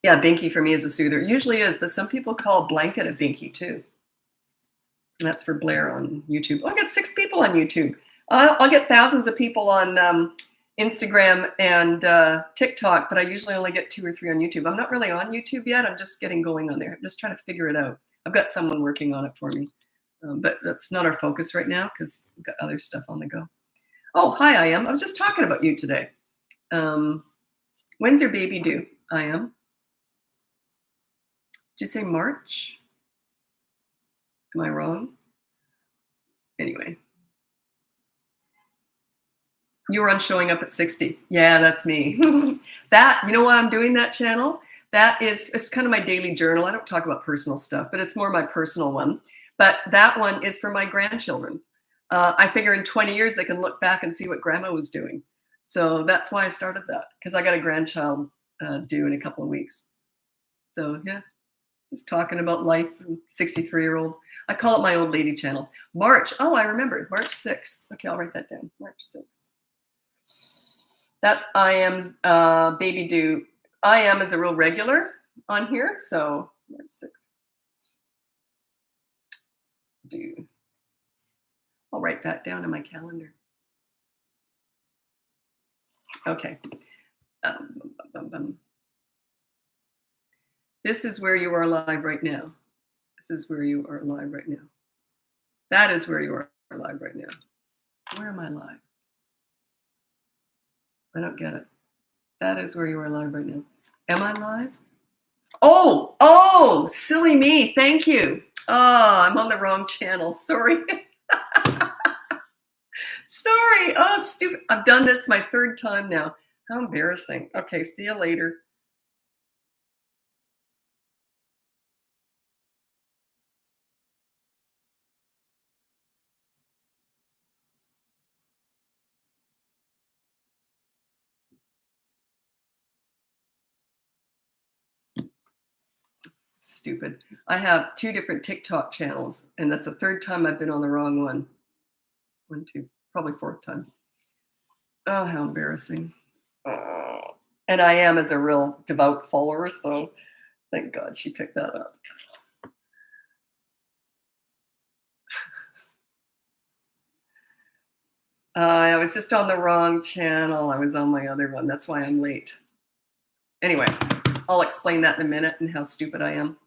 Yeah, binky for me is a soother. It usually is, but some people call blanket a binky too. And that's for Blair on YouTube. Oh, I got 6 people on YouTube. I'll get thousands of people on Instagram and TikTok, but I usually only get 2 or 3 on YouTube. I'm not really on YouTube yet. I'm just getting going on there. I'm just trying to figure it out. I've got someone working on it for me. But that's not our focus right now because we've got other stuff on the go. Oh, hi, I am. I was just talking about you today. When's your baby due? I am. Did you say March? Am I wrong? Anyway. You were on showing up at 60. Yeah, that's me. That, you know why I'm doing that channel? It's kind of my daily journal. I don't talk about personal stuff, but it's more my personal one. But that one is for my grandchildren. I figure in 20 years, they can look back and see what grandma was doing. So that's why I started that, because I got a grandchild due in a couple of weeks. So yeah, just talking about life, 63-year-old. I call it my old lady channel. March, oh, I remembered, March 6th. Okay, I'll write that down, March 6th. That's I am's baby due. I am is a real regular on here, so March 6th. Due. I'll write that down in my calendar. Okay. This is where you are live right now. This is where you are live right now. That is where you are live right now. Where am I live? I don't get it. That is where you are live right now. Am I live? Oh, silly me. Thank you. Oh, I'm on the wrong channel. Sorry. Sorry. Oh, stupid. I've done this my 3rd time now. How embarrassing. Okay, see you later. Stupid. I have 2 different TikTok channels, and that's the 3rd time I've been on the wrong one. 1, 2, probably 4th time. Oh, how embarrassing. Oh. And I am as a real devout follower, so thank God she picked that up. I was just on the wrong channel. I was on my other one. That's why I'm late. Anyway, I'll explain that in a minute and how stupid I am.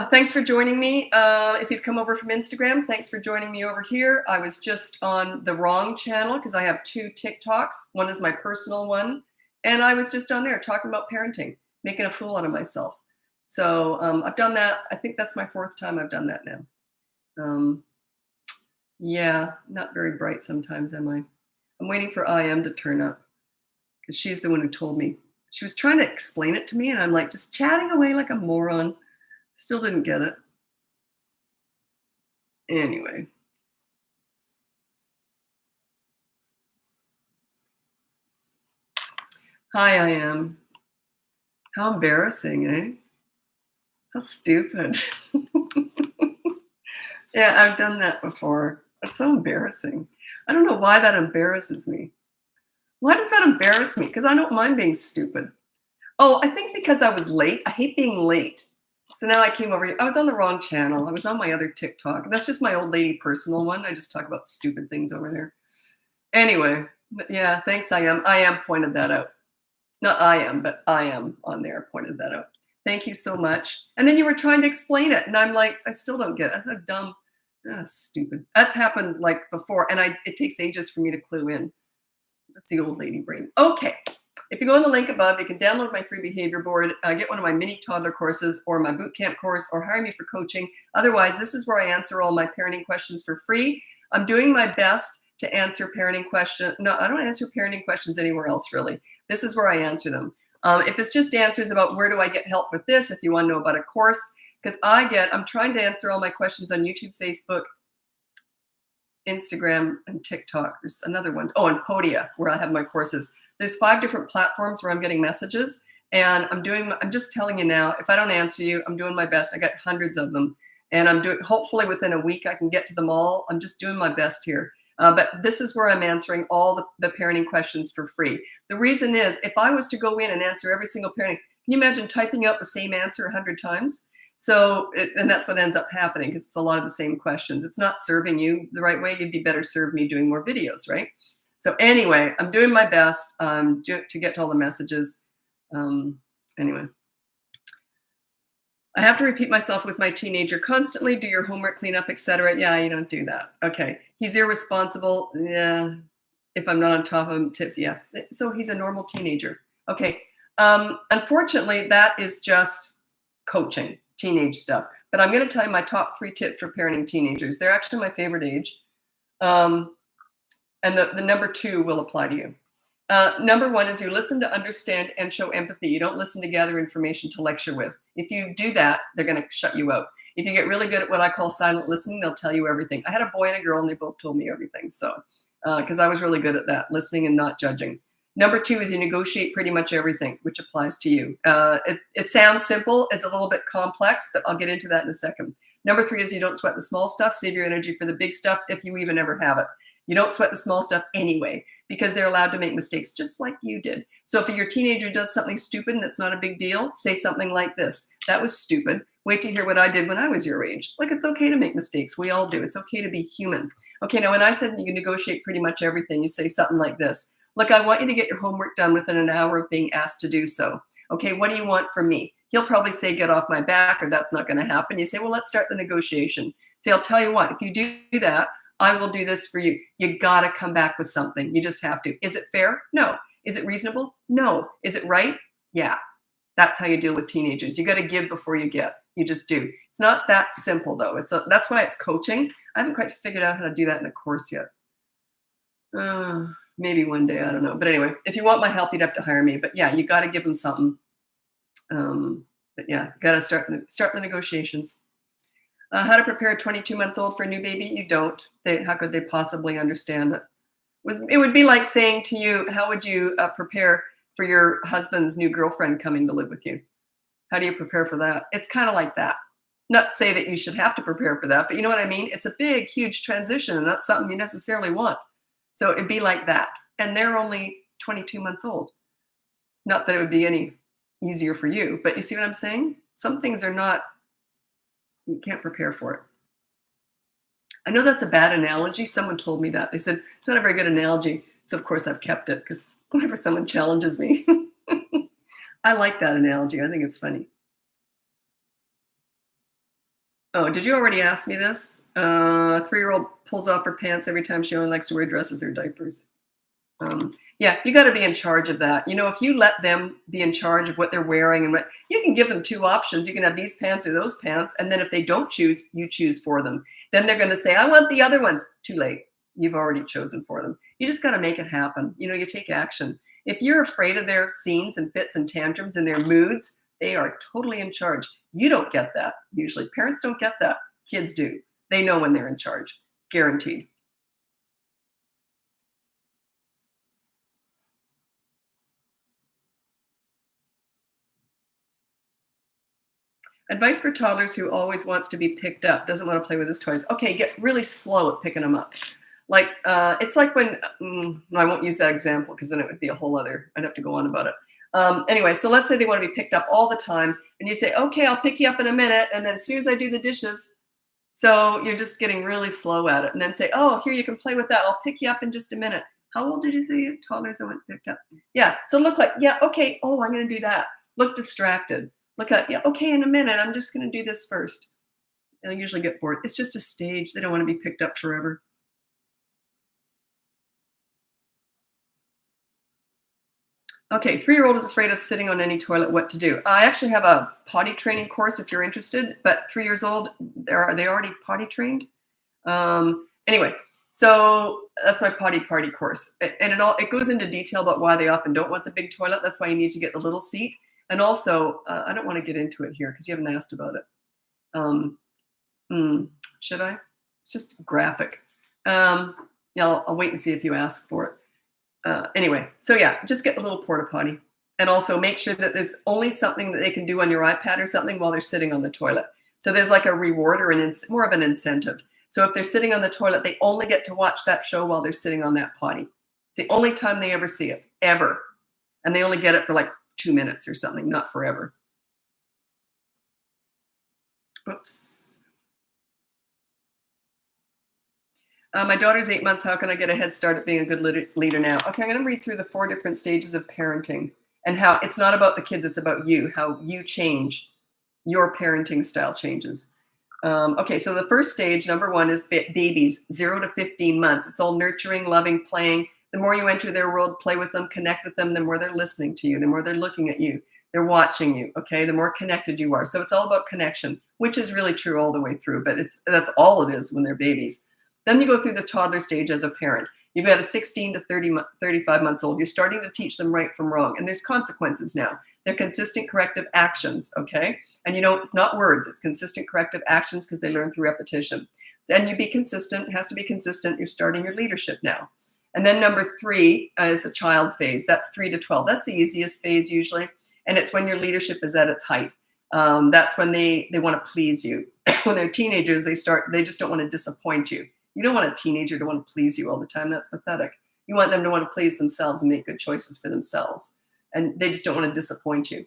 Thanks for joining me. If you've come over from Instagram, thanks for joining me over here. I was just on the wrong channel because I have 2 TikToks. One is my personal one. And I was just on there talking about parenting, making a fool out of myself. So I've done that. I think that's my 4th time I've done that now. Yeah, not very bright sometimes, am I? I'm waiting for IM to turn up because she's the one who told me. She was trying to explain it to me, and I'm like just chatting away like a moron. Still didn't get it. Anyway. Hi, I am. How embarrassing, eh? How stupid. Yeah, I've done that before. It's so embarrassing. I don't know why that embarrasses me. Why does that embarrass me? Because I don't mind being stupid. Oh, I think because I was late. I hate being late. So now I came over here. I was on the wrong channel. I was on my other TikTok. That's just my old lady personal one. I just talk about stupid things over there. Anyway, yeah, thanks, I am. I am pointed that out. Not I am, but I am on there pointed that out. Thank you so much. And then you were trying to explain it, and I'm like, I still don't get it. I'm dumb. Ah, stupid. That's happened like before, and it takes ages for me to clue in. That's the old lady brain. Okay. If you go on the link above, you can download my free behavior board, get one of my mini toddler courses or my boot camp course, or hire me for coaching. Otherwise, this is where I answer all my parenting questions for free. I'm doing my best to answer parenting questions. No, I don't answer parenting questions anywhere else, really. This is where I answer them. If it's just answers about where do I get help with this, if you want to know about a course, because I'm trying to answer all my questions on YouTube, Facebook, Instagram, and TikTok. There's another one. Oh, and Podia, where I have my courses. There's 5 different platforms where I'm getting messages, and I'm just telling you now, if I don't answer you, I'm doing my best. I got hundreds of them, and hopefully within a week I can get to them all. I'm just doing my best here. But this is where I'm answering all the parenting questions for free. The reason is, if I was to go in and answer every single parenting, can you imagine typing out the same answer 100 times? And that's what ends up happening, because it's a lot of the same questions. It's not serving you the right way. You'd be better served me doing more videos, right? So anyway, I'm doing my best to get to all the messages. Anyway. I have to repeat myself with my teenager constantly. Do your homework, clean up, etc. Yeah, you don't do that. Okay. He's irresponsible. Yeah. If I'm not on top of him, tips. Yeah. So he's a normal teenager. Okay. Unfortunately, that is just coaching, teenage stuff. But I'm going to tell you my top 3 tips for parenting teenagers. They're actually my favorite age. And the number 2 will apply to you. Number 1 is you listen to understand and show empathy. You don't listen to gather information to lecture with. If you do that, they're going to shut you out. If you get really good at what I call silent listening, they'll tell you everything. I had a boy and a girl, and they both told me everything. So, because I was really good at that, listening and not judging. Number 2 is you negotiate pretty much everything, which applies to you. It sounds simple. It's a little bit complex, but I'll get into that in a second. Number 3 is you don't sweat the small stuff. Save your energy for the big stuff if you even ever have it. You don't sweat the small stuff anyway, because they're allowed to make mistakes just like you did. So if your teenager does something stupid and it's not a big deal, say something like this: that was stupid. Wait to hear what I did when I was your age. Like, it's okay to make mistakes. We all do. It's okay to be human. Okay, now when I said you can negotiate pretty much everything, you say something like this: look, I want you to get your homework done within an hour of being asked to do so. Okay, what do you want from me? He'll probably say, get off my back, or that's not going to happen. You say, well, let's start the negotiation. See, I'll tell you what, if you do that, I will do this for you. You got to come back with something. You just have to. Is it fair? No. Is it reasonable? No. Is it right? Yeah. That's how you deal with teenagers. You got to give before you get. You just do. It's not that simple, though. That's why it's coaching. I haven't quite figured out how to do that in a course yet. Maybe one day. I don't know. But anyway, if you want my help, you'd have to hire me. But yeah, you got to give them something. But yeah, got to start the negotiations. How to prepare a 22-month-old for a new baby? You don't. How could they possibly understand it? It would be like saying to you, how would you prepare for your husband's new girlfriend coming to live with you? How do you prepare for that? It's kind of like that. Not to say that you should have to prepare for that, but you know what I mean? It's a big, huge transition, and not something you necessarily want. So it'd be like that. And they're only 22 months old. Not that it would be any easier for you, but you see what I'm saying? Some things are not, you can't prepare for it. I know that's a bad analogy. Someone told me that. They said, it's not a very good analogy. So of course I've kept it, because whenever someone challenges me, I like that analogy. I think it's funny. Oh, did you already ask me this? 3-year-old pulls off her pants every time she only likes to wear dresses or diapers. Yeah, you got to be in charge of that. You know, if you let them be in charge of what they're wearing, and what you can give them 2 options. You can have these pants or those pants. And then if they don't choose, you choose for them. Then they're going to say, I want the other ones. Too late. You've already chosen for them. You just got to make it happen. You know, you take action. If you're afraid of their scenes and fits and tantrums and their moods, they are totally in charge. You don't get that. Usually parents don't get that. Kids do. They know when they're in charge. Guaranteed. Advice for toddlers who always wants to be picked up, doesn't want to play with his toys. Okay, get really slow at picking them up. Like, it's like when, no, I won't use that example, because then it would be a whole other, I'd have to go on about it. Anyway, so let's say they want to be picked up all the time, and you say, okay, I'll pick you up in a minute, and then as soon as I do the dishes, so you're just getting really slow at it, and then say, oh, here, you can play with that, I'll pick you up in just a minute. How old did you say toddlers that went picked up? Yeah, so look like, yeah, okay, oh, I'm going to do that. Look distracted. Look at, yeah, okay, in a minute, I'm just going to do this first. They'll usually get bored. It's just a stage. They don't want to be picked up forever. Okay, 3-year-old is afraid of sitting on any toilet. What to do? I actually have a potty training course if you're interested. But 3 years old, they already potty trained. Anyway, so that's my potty party course, and it goes into detail about why they often don't want the big toilet. That's why you need to get the little seat. And also, I don't want to get into it here because you haven't asked about it. Um, should I? It's just graphic. Yeah, I'll wait and see if you ask for it. Anyway, so yeah, just get a little porta potty, and also make sure that there's only something that they can do on your iPad or something while they're sitting on the toilet. So there's like a reward or more of an incentive. So if they're sitting on the toilet, they only get to watch that show while they're sitting on that potty. It's the only time they ever see it, ever. And they only get it for like 2 minutes or something, not forever. Oops. My daughter's 8 months. How can I get a head start at being a good leader now? Okay, I'm going to read through the 4 different stages of parenting and how it's not about the kids, it's about you, how you change, your parenting style changes. Okay, so the first stage, number 1, is babies, 0 to 15 months. It's all nurturing, loving, playing. The more you enter their world, play with them, connect with them, the more they're listening to you, the more they're looking at you, they're watching you, okay? The more connected you are. So it's all about connection, which is really true all the way through, but that's all it is when they're babies. Then you go through the toddler stage as a parent. You've got a 16 to 35 months old. You're starting to teach them right from wrong, and there's consequences now. They're consistent corrective actions, okay? And it's not words, it's consistent corrective actions because they learn through repetition. Then you be consistent, it has to be consistent. You're starting your leadership now. And then number 3 is the child phase. That's 3 to 12. That's the easiest phase usually. And it's when your leadership is at its height. That's when they want to please you. When they're teenagers, they just don't want to disappoint you. You don't want a teenager to want to please you all the time. That's pathetic. You want them to want to please themselves and make good choices for themselves. And they just don't want to disappoint you.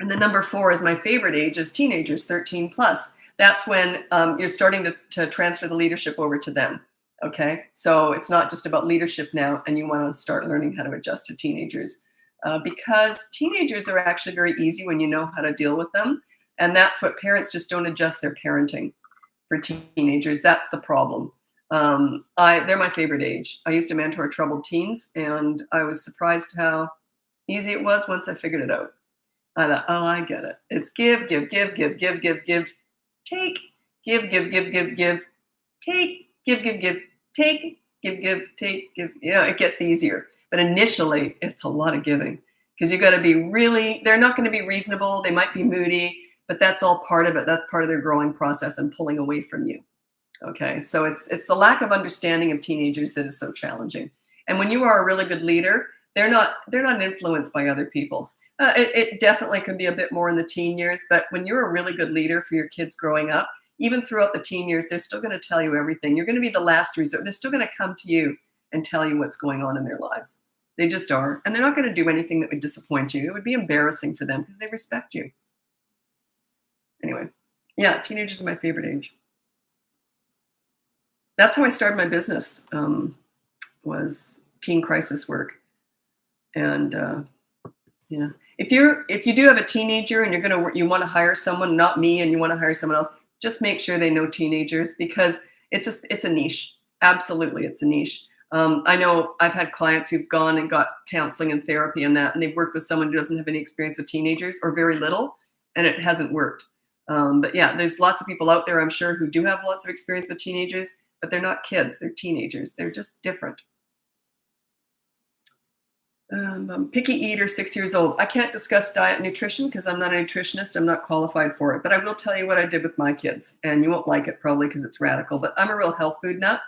And then number 4 is my favorite age, is teenagers, 13 plus. That's when you're starting to transfer the leadership over to them. Okay, so it's not just about leadership now, and you want to start learning how to adjust to teenagers because teenagers are actually very easy when you know how to deal with them. And that's what parents just don't adjust their parenting for teenagers. That's the problem. They're my favorite age. I used to mentor troubled teens, and I was surprised how easy it was once I figured it out. I thought, oh, I get it. It's give, give, give, give, give, give, give, take, give, give, give, give, give, take, give, give, give, take, give, give, take, give. It gets easier. But initially, it's a lot of giving because you got to be they're not going to be reasonable. They might be moody, but that's all part of it. That's part of their growing process and pulling away from you. Okay, so it's the lack of understanding of teenagers that is so challenging. And when you are a really good leader, they're not influenced by other people. It definitely can be a bit more in the teen years, but when you're a really good leader for your kids growing up, even throughout the teen years, they're still going to tell you everything. You're going to be the last resort. They're still going to come to you and tell you what's going on in their lives. They just are. And they're not going to do anything that would disappoint you. It would be embarrassing for them because they respect you. Anyway, yeah, teenagers are my favorite age. That's how I started my business, was teen crisis work. And yeah, if you do have a teenager and you want to hire someone, not me, and you want to hire someone else, just make sure they know teenagers because it's a niche. Absolutely, it's a niche. I know I've had clients who've gone and got counseling and therapy and that, and they've worked with someone who doesn't have any experience with teenagers or very little, and it hasn't worked. But yeah, there's lots of people out there, I'm sure, who do have lots of experience with teenagers, but they're not kids, they're teenagers. They're just different. Picky eater, 6 years old. I can't discuss diet and nutrition because I'm not a nutritionist. I'm not qualified for it. But I will tell you what I did with my kids. And you won't like it probably because it's radical. But I'm a real health food nut.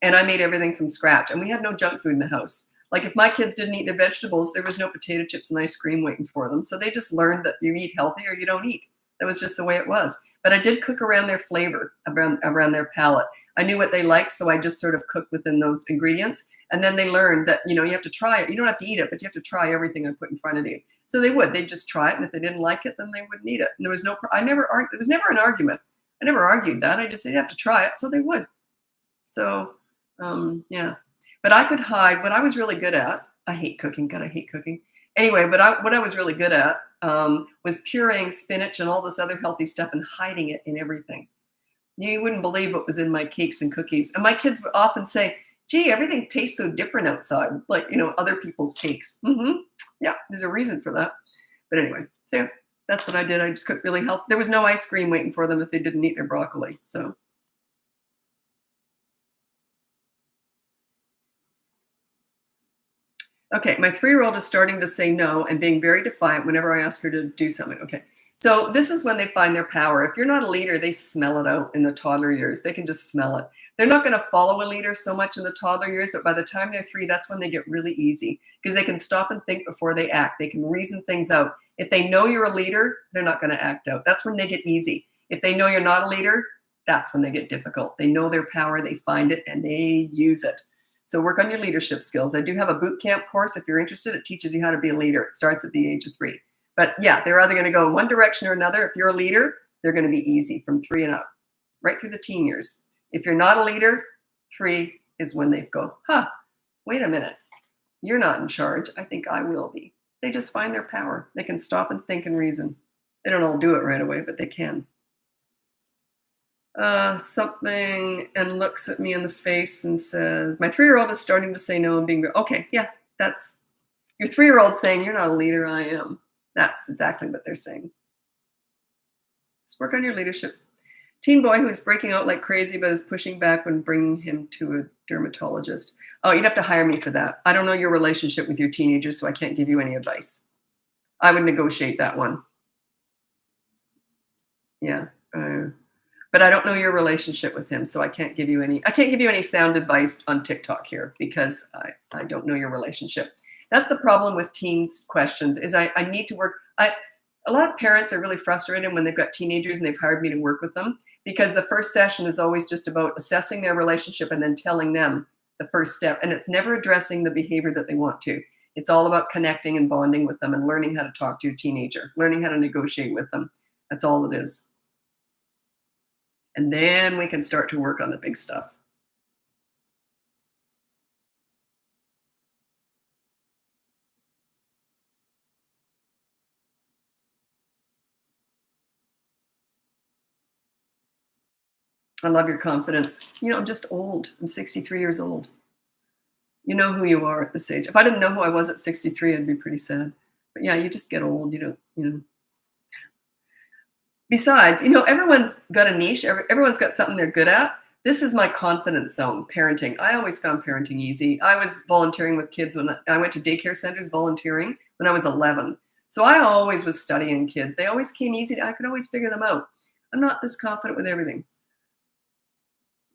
And I made everything from scratch. And we had no junk food in the house. Like if my kids didn't eat their vegetables, there was no potato chips and ice cream waiting for them. So they just learned that you eat healthy or you don't eat. That was just the way it was. But I did cook around their flavor, around their palate. I knew what they liked, so I just sort of cooked within those ingredients. And then they learned that, you have to try it. You don't have to eat it, but you have to try everything I put in front of you. So they would. They'd just try it, and if they didn't like it, then they wouldn't eat it. And there was there was never an argument. I never argued that. I just said, you have to try it, so they would. So, yeah. But I could hide. What I was really good at, I hate cooking. God, I hate cooking. Anyway, but what I was really good at was pureeing spinach and all this other healthy stuff and hiding it in everything. You wouldn't believe what was in my cakes and cookies. And my kids would often say, gee, everything tastes so different outside, like, other people's cakes. Yeah, there's a reason for that. But anyway, so yeah, that's what I did. I just cooked really healthy. There was no ice cream waiting for them if they didn't eat their broccoli. So, okay, my 3-year-old is starting to say no and being very defiant whenever I ask her to do something. Okay, so this is when they find their power. If you're not a leader, they smell it out in the toddler years. They can just smell it. They're not going to follow a leader so much in the toddler years, but by the time they're 3, that's when they get really easy because they can stop and think before they act. They can reason things out. If they know you're a leader, they're not going to act out. That's when they get easy. If they know you're not a leader, that's when they get difficult. They know their power, they find it, and they use it. So work on your leadership skills. I do have a boot camp course. If you're interested, it teaches you how to be a leader. It starts at the age of 3. But yeah, they're either going to go in one direction or another. If you're a leader, they're going to be easy from 3 and up, right through the teen years. If you're not a leader, 3 is when they go, wait a minute. You're not in charge. I think I will be. They just find their power. They can stop and think and reason. They don't all do it right away, but they can. Something and looks at me in the face and says, my 3-year-old is starting to say no and being, okay, yeah, that's your 3-year-old saying, you're not a leader, I am. That's exactly what they're saying. Just work on your leadership. Teen boy who is breaking out like crazy but is pushing back when bringing him to a dermatologist. Oh, you'd have to hire me for that. I don't know your relationship with your teenagers, so I can't give you any advice. I would negotiate that one. Yeah. But I don't know your relationship with him, so I can't give you any sound advice on TikTok here because I don't know your relationship. That's the problem with teens questions is I need to work. A lot of parents are really frustrated when they've got teenagers and they've hired me to work with them because the first session is always just about assessing their relationship and then telling them the first step. And it's never addressing the behavior that they want to. It's all about connecting and bonding with them and learning how to talk to your teenager, learning how to negotiate with them. That's all it is. And then we can start to work on the big stuff. I love your confidence. I'm just old. I'm 63 years old. You know who you are at this age. If I didn't know who I was at 63, I'd be pretty sad. But yeah, you just get old. Besides, everyone's got a niche. Everyone's got something they're good at. This is my confidence zone, parenting. I always found parenting easy. I was volunteering with kids when I went to daycare centers volunteering when I was 11. So I always was studying kids. They always came easy. I could always figure them out. I'm not this confident with everything.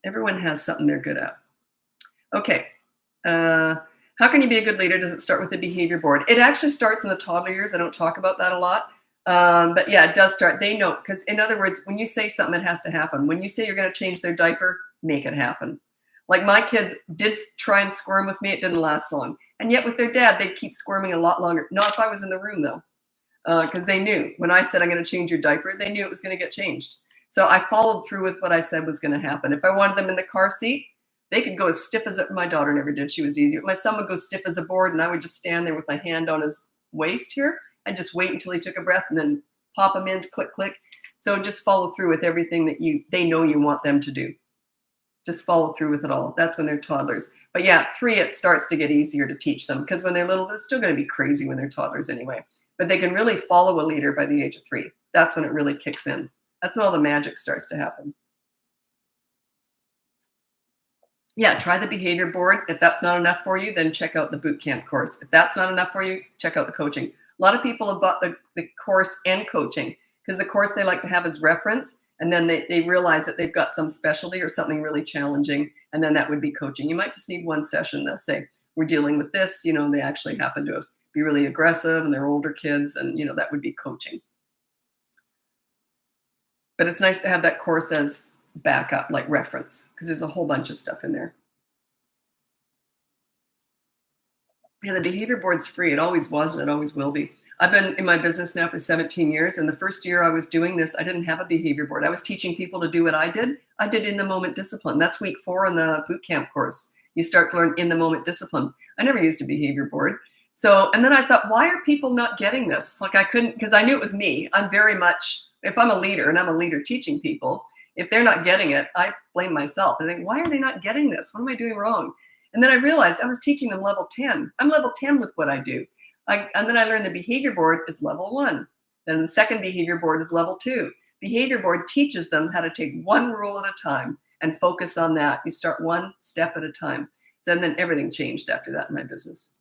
Everyone has something they're good at. Okay. How can you be a good leader? Does it start with the behavior board? It actually starts in the toddler years. I don't talk about that a lot. But yeah, it does start. They know, because in other words, when you say something, it has to happen. When you say you're going to change their diaper, make it happen. Like my kids did try and squirm with me. It didn't last long. And yet with their dad, they'd keep squirming a lot longer. Not if I was in the room though, because they knew when I said I'm going to change your diaper, they knew it was going to get changed. So I followed through with what I said was going to happen. If I wanted them in the car seat, they could go as stiff as it. My daughter never did. She was easy. My son would go stiff as a board, and I would just stand there with my hand on his waist here. I'd just wait until he took a breath and then pop him in, click, click. So just follow through with everything that they know you want them to do. Just follow through with it all. That's when they're toddlers. But yeah, 3, it starts to get easier to teach them because when they're little, they're still going to be crazy when they're toddlers anyway. But they can really follow a leader by the age of 3. That's when it really kicks in. That's when all the magic starts to happen. Yeah, try the behavior board. If that's not enough for you, then check out the boot camp course. If that's not enough for you, check out the coaching. A lot of people have bought the course and coaching because the course they like to have is reference, and then they realize that they've got some specialty or something really challenging, and then that would be coaching. You might just need one session. They'll say, we're dealing with this. They actually happen to be really aggressive, and they're older kids, and that would be coaching. But it's nice to have that course as backup, like reference, because there's a whole bunch of stuff in there. Yeah, the behavior board's free. It always was, and it always will be. I've been in my business now for 17 years, and the first year I was doing this, I didn't have a behavior board. I was teaching people to do what I did. I did in the moment discipline. That's week 4 in the boot camp course. You start to learn in the moment discipline. I never used a behavior board. So, and then I thought, why are people not getting this? Like I couldn't, because I knew it was me. I'm very much, if I'm a leader and I'm a leader teaching people, if they're not getting it, I blame myself. And I think, why are they not getting this? What am I doing wrong? And then I realized I was teaching them level 10. I'm level 10 with what I do. And then I learned the behavior board is level 1. Then the second behavior board is level 2. Behavior board teaches them how to take one rule at a time and focus on that. You start one step at a time. So, and then everything changed after that in my business.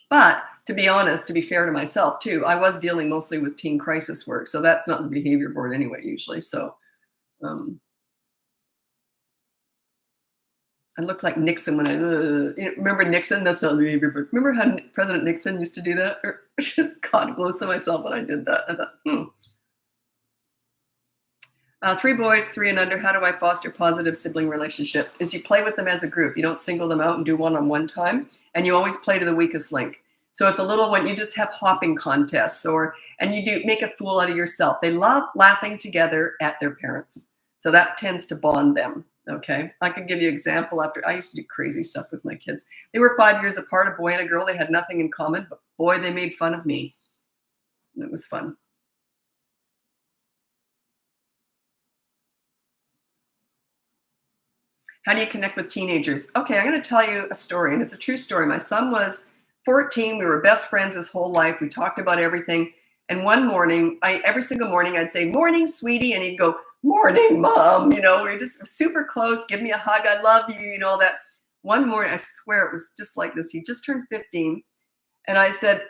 But to be honest, to be fair to myself too, I was dealing mostly with teen crisis work. So that's not the behavior board anyway, usually. So I looked like Nixon when I, remember Nixon? That's not the behavior board. Remember how President Nixon used to do that? Or just God bless myself when I did that. I thought, 3 boys, 3 and under. How do I foster positive sibling relationships? Is you play with them as a group. You don't single them out and do one-on-one time. And you always play to the weakest link. So if the little one, you just have hopping contests and you do make a fool out of yourself. They love laughing together at their parents. So that tends to bond them. Okay. I can give you an example. After I used to do crazy stuff with my kids. They were 5 years apart, a boy and a girl. They had nothing in common, but boy, they made fun of me. It was fun. How do you connect with teenagers? Okay, I'm going to tell you a story, and it's a true story. My son was 14. We were best friends his whole life. We talked about everything. And one morning, every single morning, I'd say, "Morning, sweetie," and he'd go, "Morning, mom." We were just super close. Give me a hug. I love you. All that. One morning, I swear it was just like this. He just turned 15, and I said,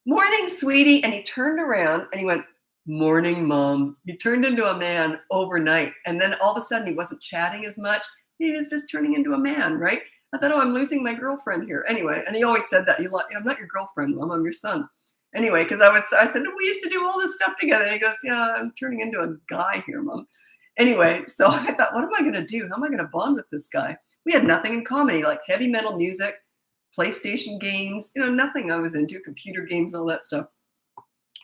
"Morning, sweetie," and he turned around and he went, "Morning, mom." He turned into a man overnight. And then all of a sudden he wasn't chatting as much. He was just turning into a man, right? I thought, oh, I'm losing my girlfriend here. Anyway, and he always said that. I'm not your girlfriend, mom, I'm your son. Anyway, because I said, we used to do all this stuff together. And he goes, yeah, I'm turning into a guy here, mom. Anyway, so I thought, what am I going to do? How am I going to bond with this guy? We had nothing in common. He liked heavy metal music, PlayStation games, nothing I was into, computer games, all that stuff.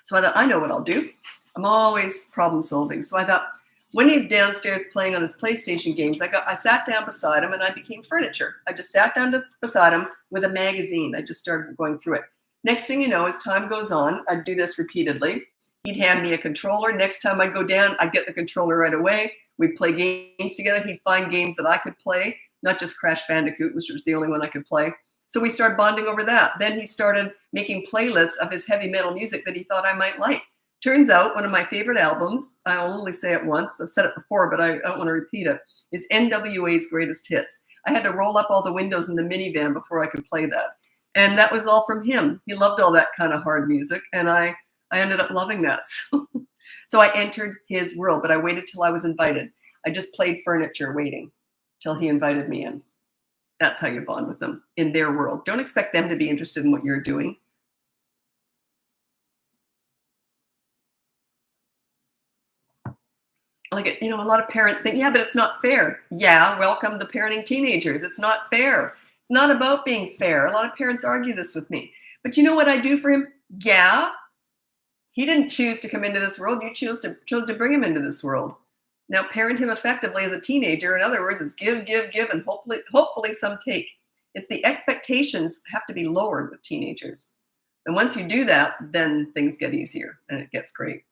So I thought, I know what I'll do. I'm always problem solving. So I thought, when he's downstairs playing on his PlayStation games, I sat down beside him and I became furniture. I just sat down beside him with a magazine. I just started going through it. Next thing you know, as time goes on, I'd do this repeatedly. He'd hand me a controller. Next time I'd go down, I'd get the controller right away. We'd play games together. He'd find games that I could play, not just Crash Bandicoot, which was the only one I could play. So we started bonding over that. Then he started making playlists of his heavy metal music that he thought I might like. Turns out one of my favorite albums, I'll only say it once, I've said it before, but I don't want to repeat it, is NWA's Greatest Hits. I had to roll up all the windows in the minivan before I could play that. And that was all from him. He loved all that kind of hard music, and I ended up loving that. So I entered his world, but I waited till I was invited. I just played furniture waiting till he invited me in. That's how you bond with them in their world. Don't expect them to be interested in what you're doing. Like, a lot of parents think, yeah, but it's not fair. Yeah, welcome to parenting teenagers. It's not fair. It's not about being fair. A lot of parents argue this with me. But you know what I do for him? Yeah, he didn't choose to come into this world. You chose to bring him into this world. Now, parent him effectively as a teenager. In other words, it's give, and hopefully some take. It's the expectations have to be lowered with teenagers. And once you do that, then things get easier and it gets great.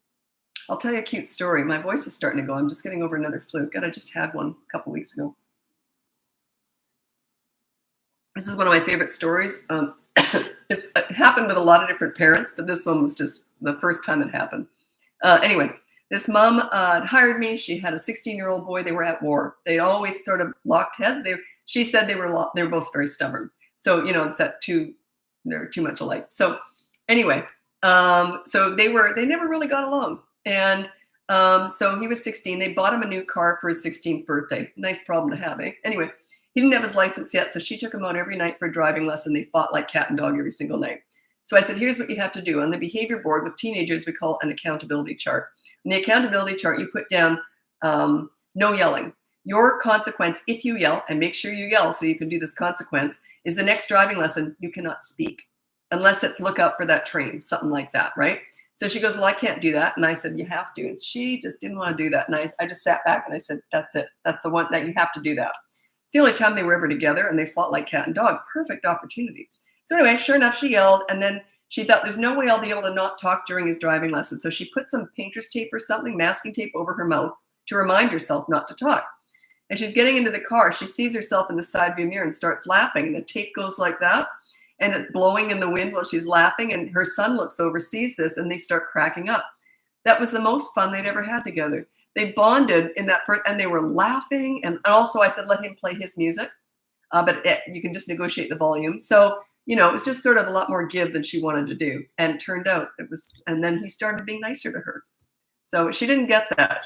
I'll tell you a cute story. My voice is starting to go. I'm just getting over another flu. God, I just had one a couple weeks ago. This is one of my favorite stories. It happened with a lot of different parents, but this one was just the first time it happened. Anyway, this mom hired me. She had a 16-year-old boy. They were at war. They'd always sort of locked heads. She said they were both very stubborn. So, it's that they're too much alike. So anyway, so they never really got along. And so he was 16. They bought him a new car for his 16th birthday. Nice problem to have, eh? Anyway, he didn't have his license yet, so she took him out every night for a driving lesson. They fought like cat and dog every single night. So I said, here's what you have to do. On the behavior board with teenagers, we call it an accountability chart. In the accountability chart, you put down no yelling. Your consequence, if you yell, and make sure you yell so you can do this consequence, is the next driving lesson, you cannot speak. Unless it's look out for that train, something like that, right? So she goes, well, I can't do that. And I said, you have to. And she just didn't want to do that. And I just sat back and I said, that's it. That's the one that you have to do that. It's the only time they were ever together and they fought like cat and dog. Perfect opportunity. So anyway, sure enough, she yelled, and then she thought there's no way I'll be able to not talk during his driving lesson. So she put some painter's tape or something, masking tape over her mouth to remind herself not to talk. And she's getting into the car. She sees herself in the side view mirror and starts laughing. And the tape goes like that. And it's blowing in the wind while she's laughing. And her son looks over, sees this, and they start cracking up. That was the most fun they'd ever had together. They bonded in that first, and they were laughing. And also I said, let him play his music. You can just negotiate the volume. So, it was just sort of a lot more give than she wanted to do. And it turned out and then he started being nicer to her. So she didn't get that.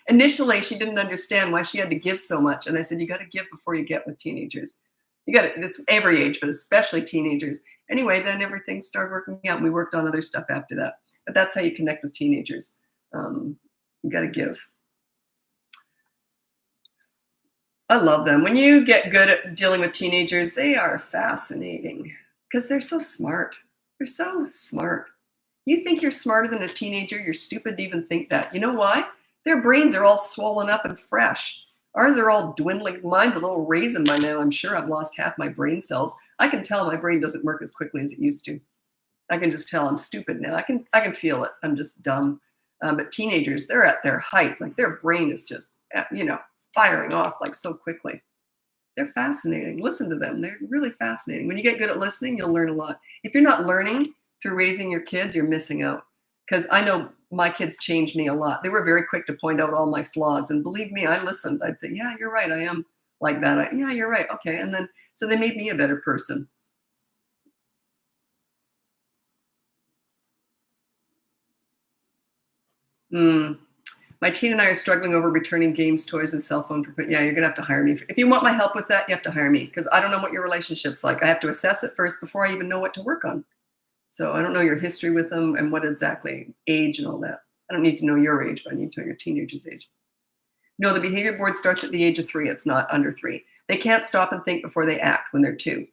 Initially, she didn't understand why she had to give so much. And I said, you got to give before you get with teenagers. You got to, it's every age, but especially teenagers. Anyway, then everything started working out. And we worked on other stuff after that. But that's how you connect with teenagers. You got to give. I love them. When you get good at dealing with teenagers, they are fascinating because they're so smart. They're so smart. You think you're smarter than a teenager, you're stupid to even think that. You know why? Their brains are all swollen up and fresh. Ours are all dwindling. Mine's a little raisin by now. I'm sure I've lost half my brain cells. I can tell my brain doesn't work as quickly as it used to. I can just tell I'm stupid now. I can feel it. I'm just dumb. But teenagers, they're at their height. Like their brain is just, firing off like so quickly. They're fascinating. Listen to them. They're really fascinating. When you get good at listening, you'll learn a lot. If you're not learning through raising your kids, you're missing out. Because I know my kids changed me a lot. They were very quick to point out all my flaws. And believe me, I listened. I'd say, yeah, you're right. I am like that. Yeah, you're right. Okay. And then, so they made me a better person. My teen and I are struggling over returning games, toys, and cell phone. Yeah, you're going to have to hire me. If you want my help with that, you have to hire me because I don't know what your relationship's like. I have to assess it first before I even know what to work on. So I don't know your history with them and what exactly age and all that. I don't need to know your age, but I need to know your teenager's age. No, the behavior board starts at the age of 3. It's not under 3. They can't stop and think before they act when they're 2.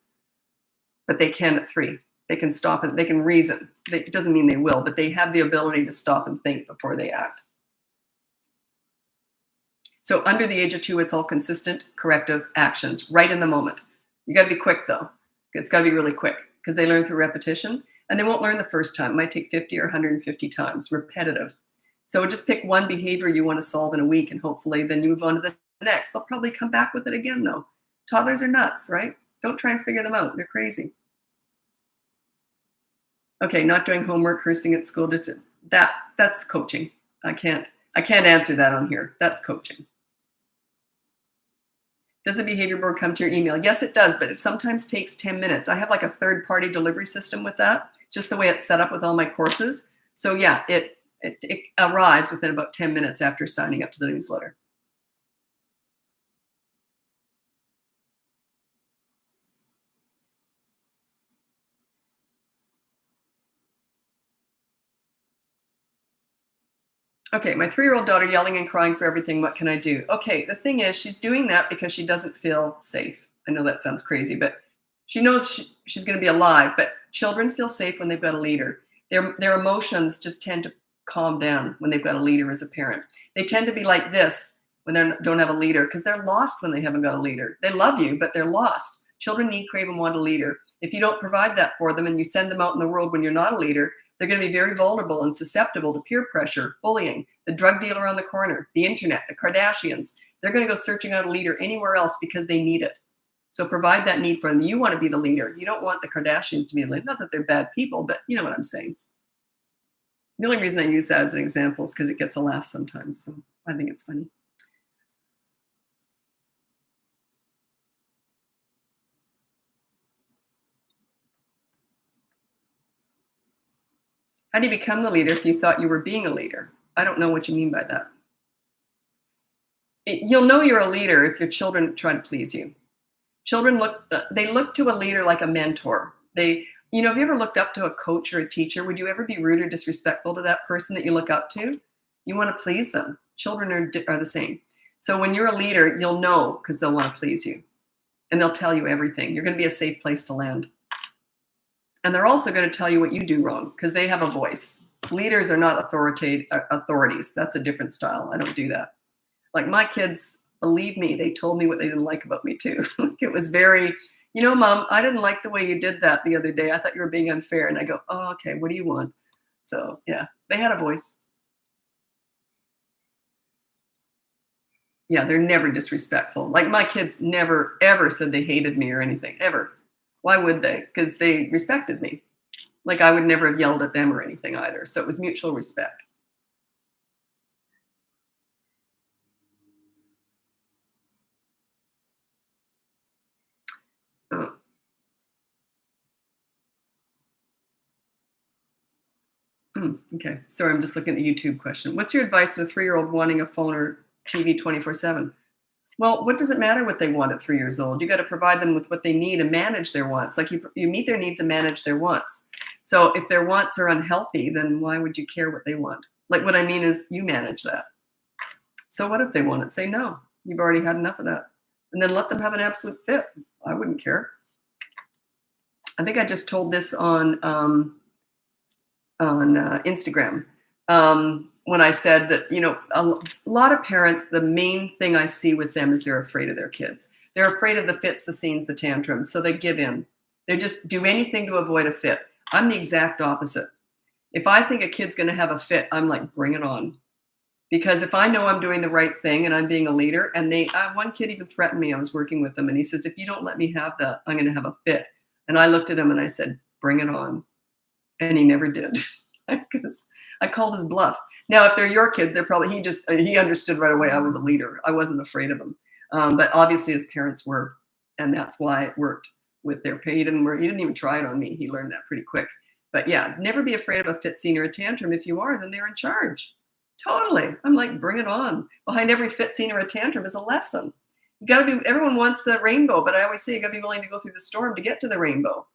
But they can at 3. They can stop and they can reason. It doesn't mean they will, but they have the ability to stop and think before they act. So under the age of 2, it's all consistent, corrective actions right in the moment. You got to be quick, though. It's got to be really quick because they learn through repetition. And they won't learn the first time. It might take 50 or 150 times, repetitive. So just pick one behavior you want to solve in a week, and hopefully then you move on to the next. They'll probably come back with it again, though. Toddlers are nuts, right? Don't try and figure them out. They're crazy. Okay, not doing homework, cursing at school. That's coaching. I can't answer that on here. That's coaching. Does the behavior board come to your email? Yes, it does, but it sometimes takes 10 minutes. I have like a third-party delivery system with that. It's just the way it's set up with all my courses. So yeah, it arrives within about 10 minutes after signing up to the newsletter. Okay, my 3-year-old daughter yelling and crying for everything. What can I do? Okay, the thing is, she's doing that because she doesn't feel safe. I know that sounds crazy, but she knows she's going to be alive. But children feel safe when they've got a leader. Their emotions just tend to calm down when they've got a leader as a parent. They tend to be like this when they don't have a leader because they're lost when they haven't got a leader. They love you, but they're lost. Children need, crave, and want a leader. If you don't provide that for them and you send them out in the world when you're not a leader, they're going to be very vulnerable and susceptible to peer pressure, bullying, the drug dealer on the corner, the internet, the Kardashians. They're going to go searching out a leader anywhere else because they need it. So provide that need for them. You want to be the leader. You don't want the Kardashians to be the leader. Not that they're bad people, but you know what I'm saying. The only reason I use that as an example is because it gets a laugh sometimes. So I think it's funny. How do you become the leader if you thought you were being a leader? I don't know what you mean by that. You'll know you're a leader if your children try to please you. Children look to a leader like a mentor. Have you ever looked up to a coach or a teacher? Would you ever be rude or disrespectful to that person that you look up to? You want to please them. Children are the same. So when you're a leader, you'll know because they'll want to please you. And they'll tell you everything. You're going to be a safe place to land. And they're also going to tell you what you do wrong because they have a voice. Leaders are not authorities. That's a different style. I don't do that. Like my kids, believe me, they told me what they didn't like about me too. It was very, Mom, I didn't like the way you did that the other day. I thought you were being unfair. And I go, oh, okay, what do you want? So yeah, they had a voice. Yeah, they're never disrespectful. Like my kids never ever said they hated me or anything, ever. Why would they? Because they respected me. Like I would never have yelled at them or anything either. So it was mutual respect. Oh, okay. Sorry, I'm just looking at the YouTube question. What's your advice to a 3-year-old wanting a phone or TV 24/7? Well, what does it matter what they want at 3 years old? You got to provide them with what they need and manage their wants. Like you meet their needs and manage their wants. So if their wants are unhealthy, then why would you care what they want? Like what I mean is you manage that. So what if they want it? Say no. You've already had enough of that. And then let them have an absolute fit. I wouldn't care. I think I just told this on Instagram when I said that, a lot of parents, the main thing I see with them is they're afraid of their kids. They're afraid of the fits, the scenes, the tantrums. So they give in. They just do anything to avoid a fit. I'm the exact opposite. If I think a kid's going to have a fit, I'm like, bring it on. Because if I know I'm doing the right thing and I'm being a leader, and one kid even threatened me, I was working with them, and he says, if you don't let me have that, I'm going to have a fit. And I looked at him and I said, bring it on. And he never did. Because I called his bluff. Now, if they're your kids, he understood right away I was a leader. I wasn't afraid of him. But obviously his parents were, and that's why it worked with their pay. He didn't even try it on me. He learned that pretty quick. But yeah, never be afraid of a fit scene or a tantrum. If you are, then they're in charge. Totally. I'm like, bring it on. Behind every fit scene or a tantrum is a lesson. Everyone wants the rainbow, but I always say you gotta be willing to go through the storm to get to the rainbow.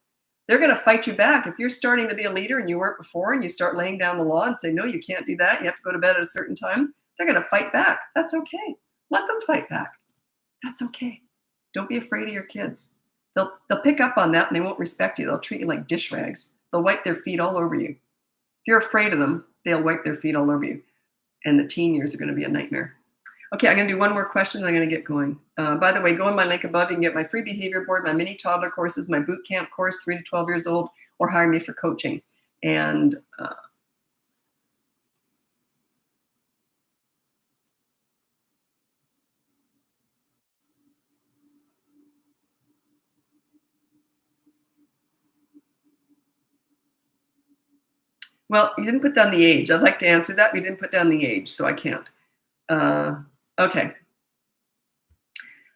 They're going to fight you back. If you're starting to be a leader and you weren't before, and you start laying down the law and say, no, you can't do that, you have to go to bed at a certain time, they're going to fight back. That's okay. Let them fight back. That's okay. Don't be afraid of your kids. They'll pick up on that and they won't respect you. They'll treat you like dish rags. They'll wipe their feet all over you. If you're afraid of them, they'll wipe their feet all over you. And the teen years are going to be a nightmare. Okay, I'm going to do one more question, then I'm going to get going. By the way, go on my link above. You can get my free behavior board, my mini toddler courses, my boot camp course, 3 to 12 years old, or hire me for coaching. And well, you didn't put down the age. I'd like to answer that, but you didn't put down the age, so I can't. Okay.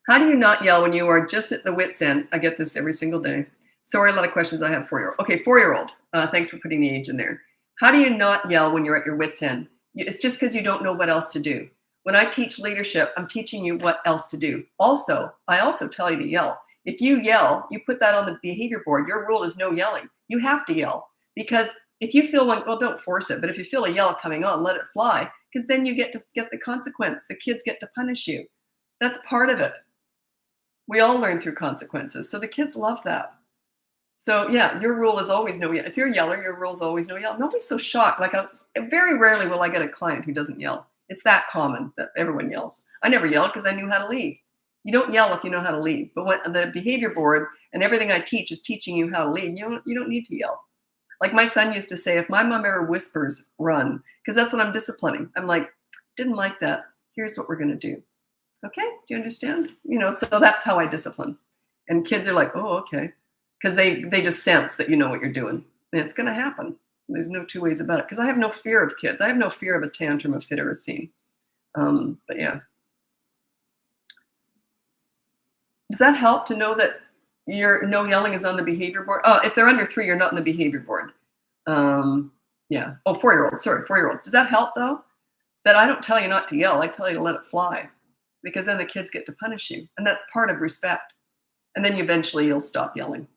How do you not yell when you are just at the wit's end? I get this every single day. Sorry, a lot of questions I have 4-year-old. Okay, 4-year-old. Thanks for putting the age in there. How do you not yell when you're at your wit's end? It's just because you don't know what else to do. When I teach leadership, I'm teaching you what else to do. I also tell you to yell. If you yell, you put that on the behavior board. Your rule is no yelling. You have to yell because if you feel well, don't force it. But if you feel a yell coming on, let it fly because then you get to get the consequence. The kids get to punish you. That's part of it. We all learn through consequences. So the kids love that. So yeah, your rule is always no yell. If you're a yeller, your rule is always no yell. Nobody's so shocked. Very rarely will I get a client who doesn't yell. It's that common that everyone yells. I never yelled because I knew how to lead. You don't yell if you know how to lead. But when the behavior board and everything I teach is teaching you how to lead, you don't need to yell. Like my son used to say, if my mom ever whispers, run, because that's what I'm disciplining. I'm like, didn't like that. Here's what we're going to do. Okay, do you understand? So that's how I discipline. And kids are like, oh, okay. Because they just sense that you know what you're doing. And it's going to happen. There's no two ways about it. Because I have no fear of kids. I have no fear of a tantrum, a fit, or a scene. But yeah. Does that help to know that your no yelling is on the behavior board? Oh, if they're under 3, you're not in the behavior board. Yeah. Oh, 4-year-old. Sorry, 4-year-old. Does that help, though? That I don't tell you not to yell. I tell you to let it fly. Because then the kids get to punish you. And that's part of respect. And then eventually you'll stop yelling.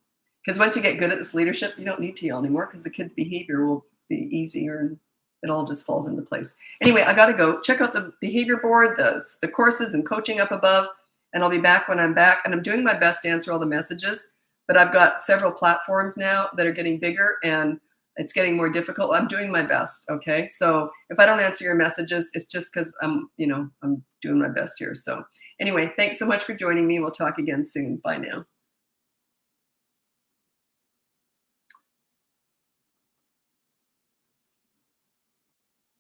Because once you get good at this leadership, you don't need to yell anymore because the kids' behavior will be easier and it all just falls into place. Anyway, I got to go. Check out the behavior board, the courses and coaching up above. And I'll be back when I'm back. And I'm doing my best to answer all the messages. But I've got several platforms now that are getting bigger and it's getting more difficult. I'm doing my best. Okay. So if I don't answer your messages, it's just because I'm doing my best here. So anyway, thanks so much for joining me. We'll talk again soon. Bye now.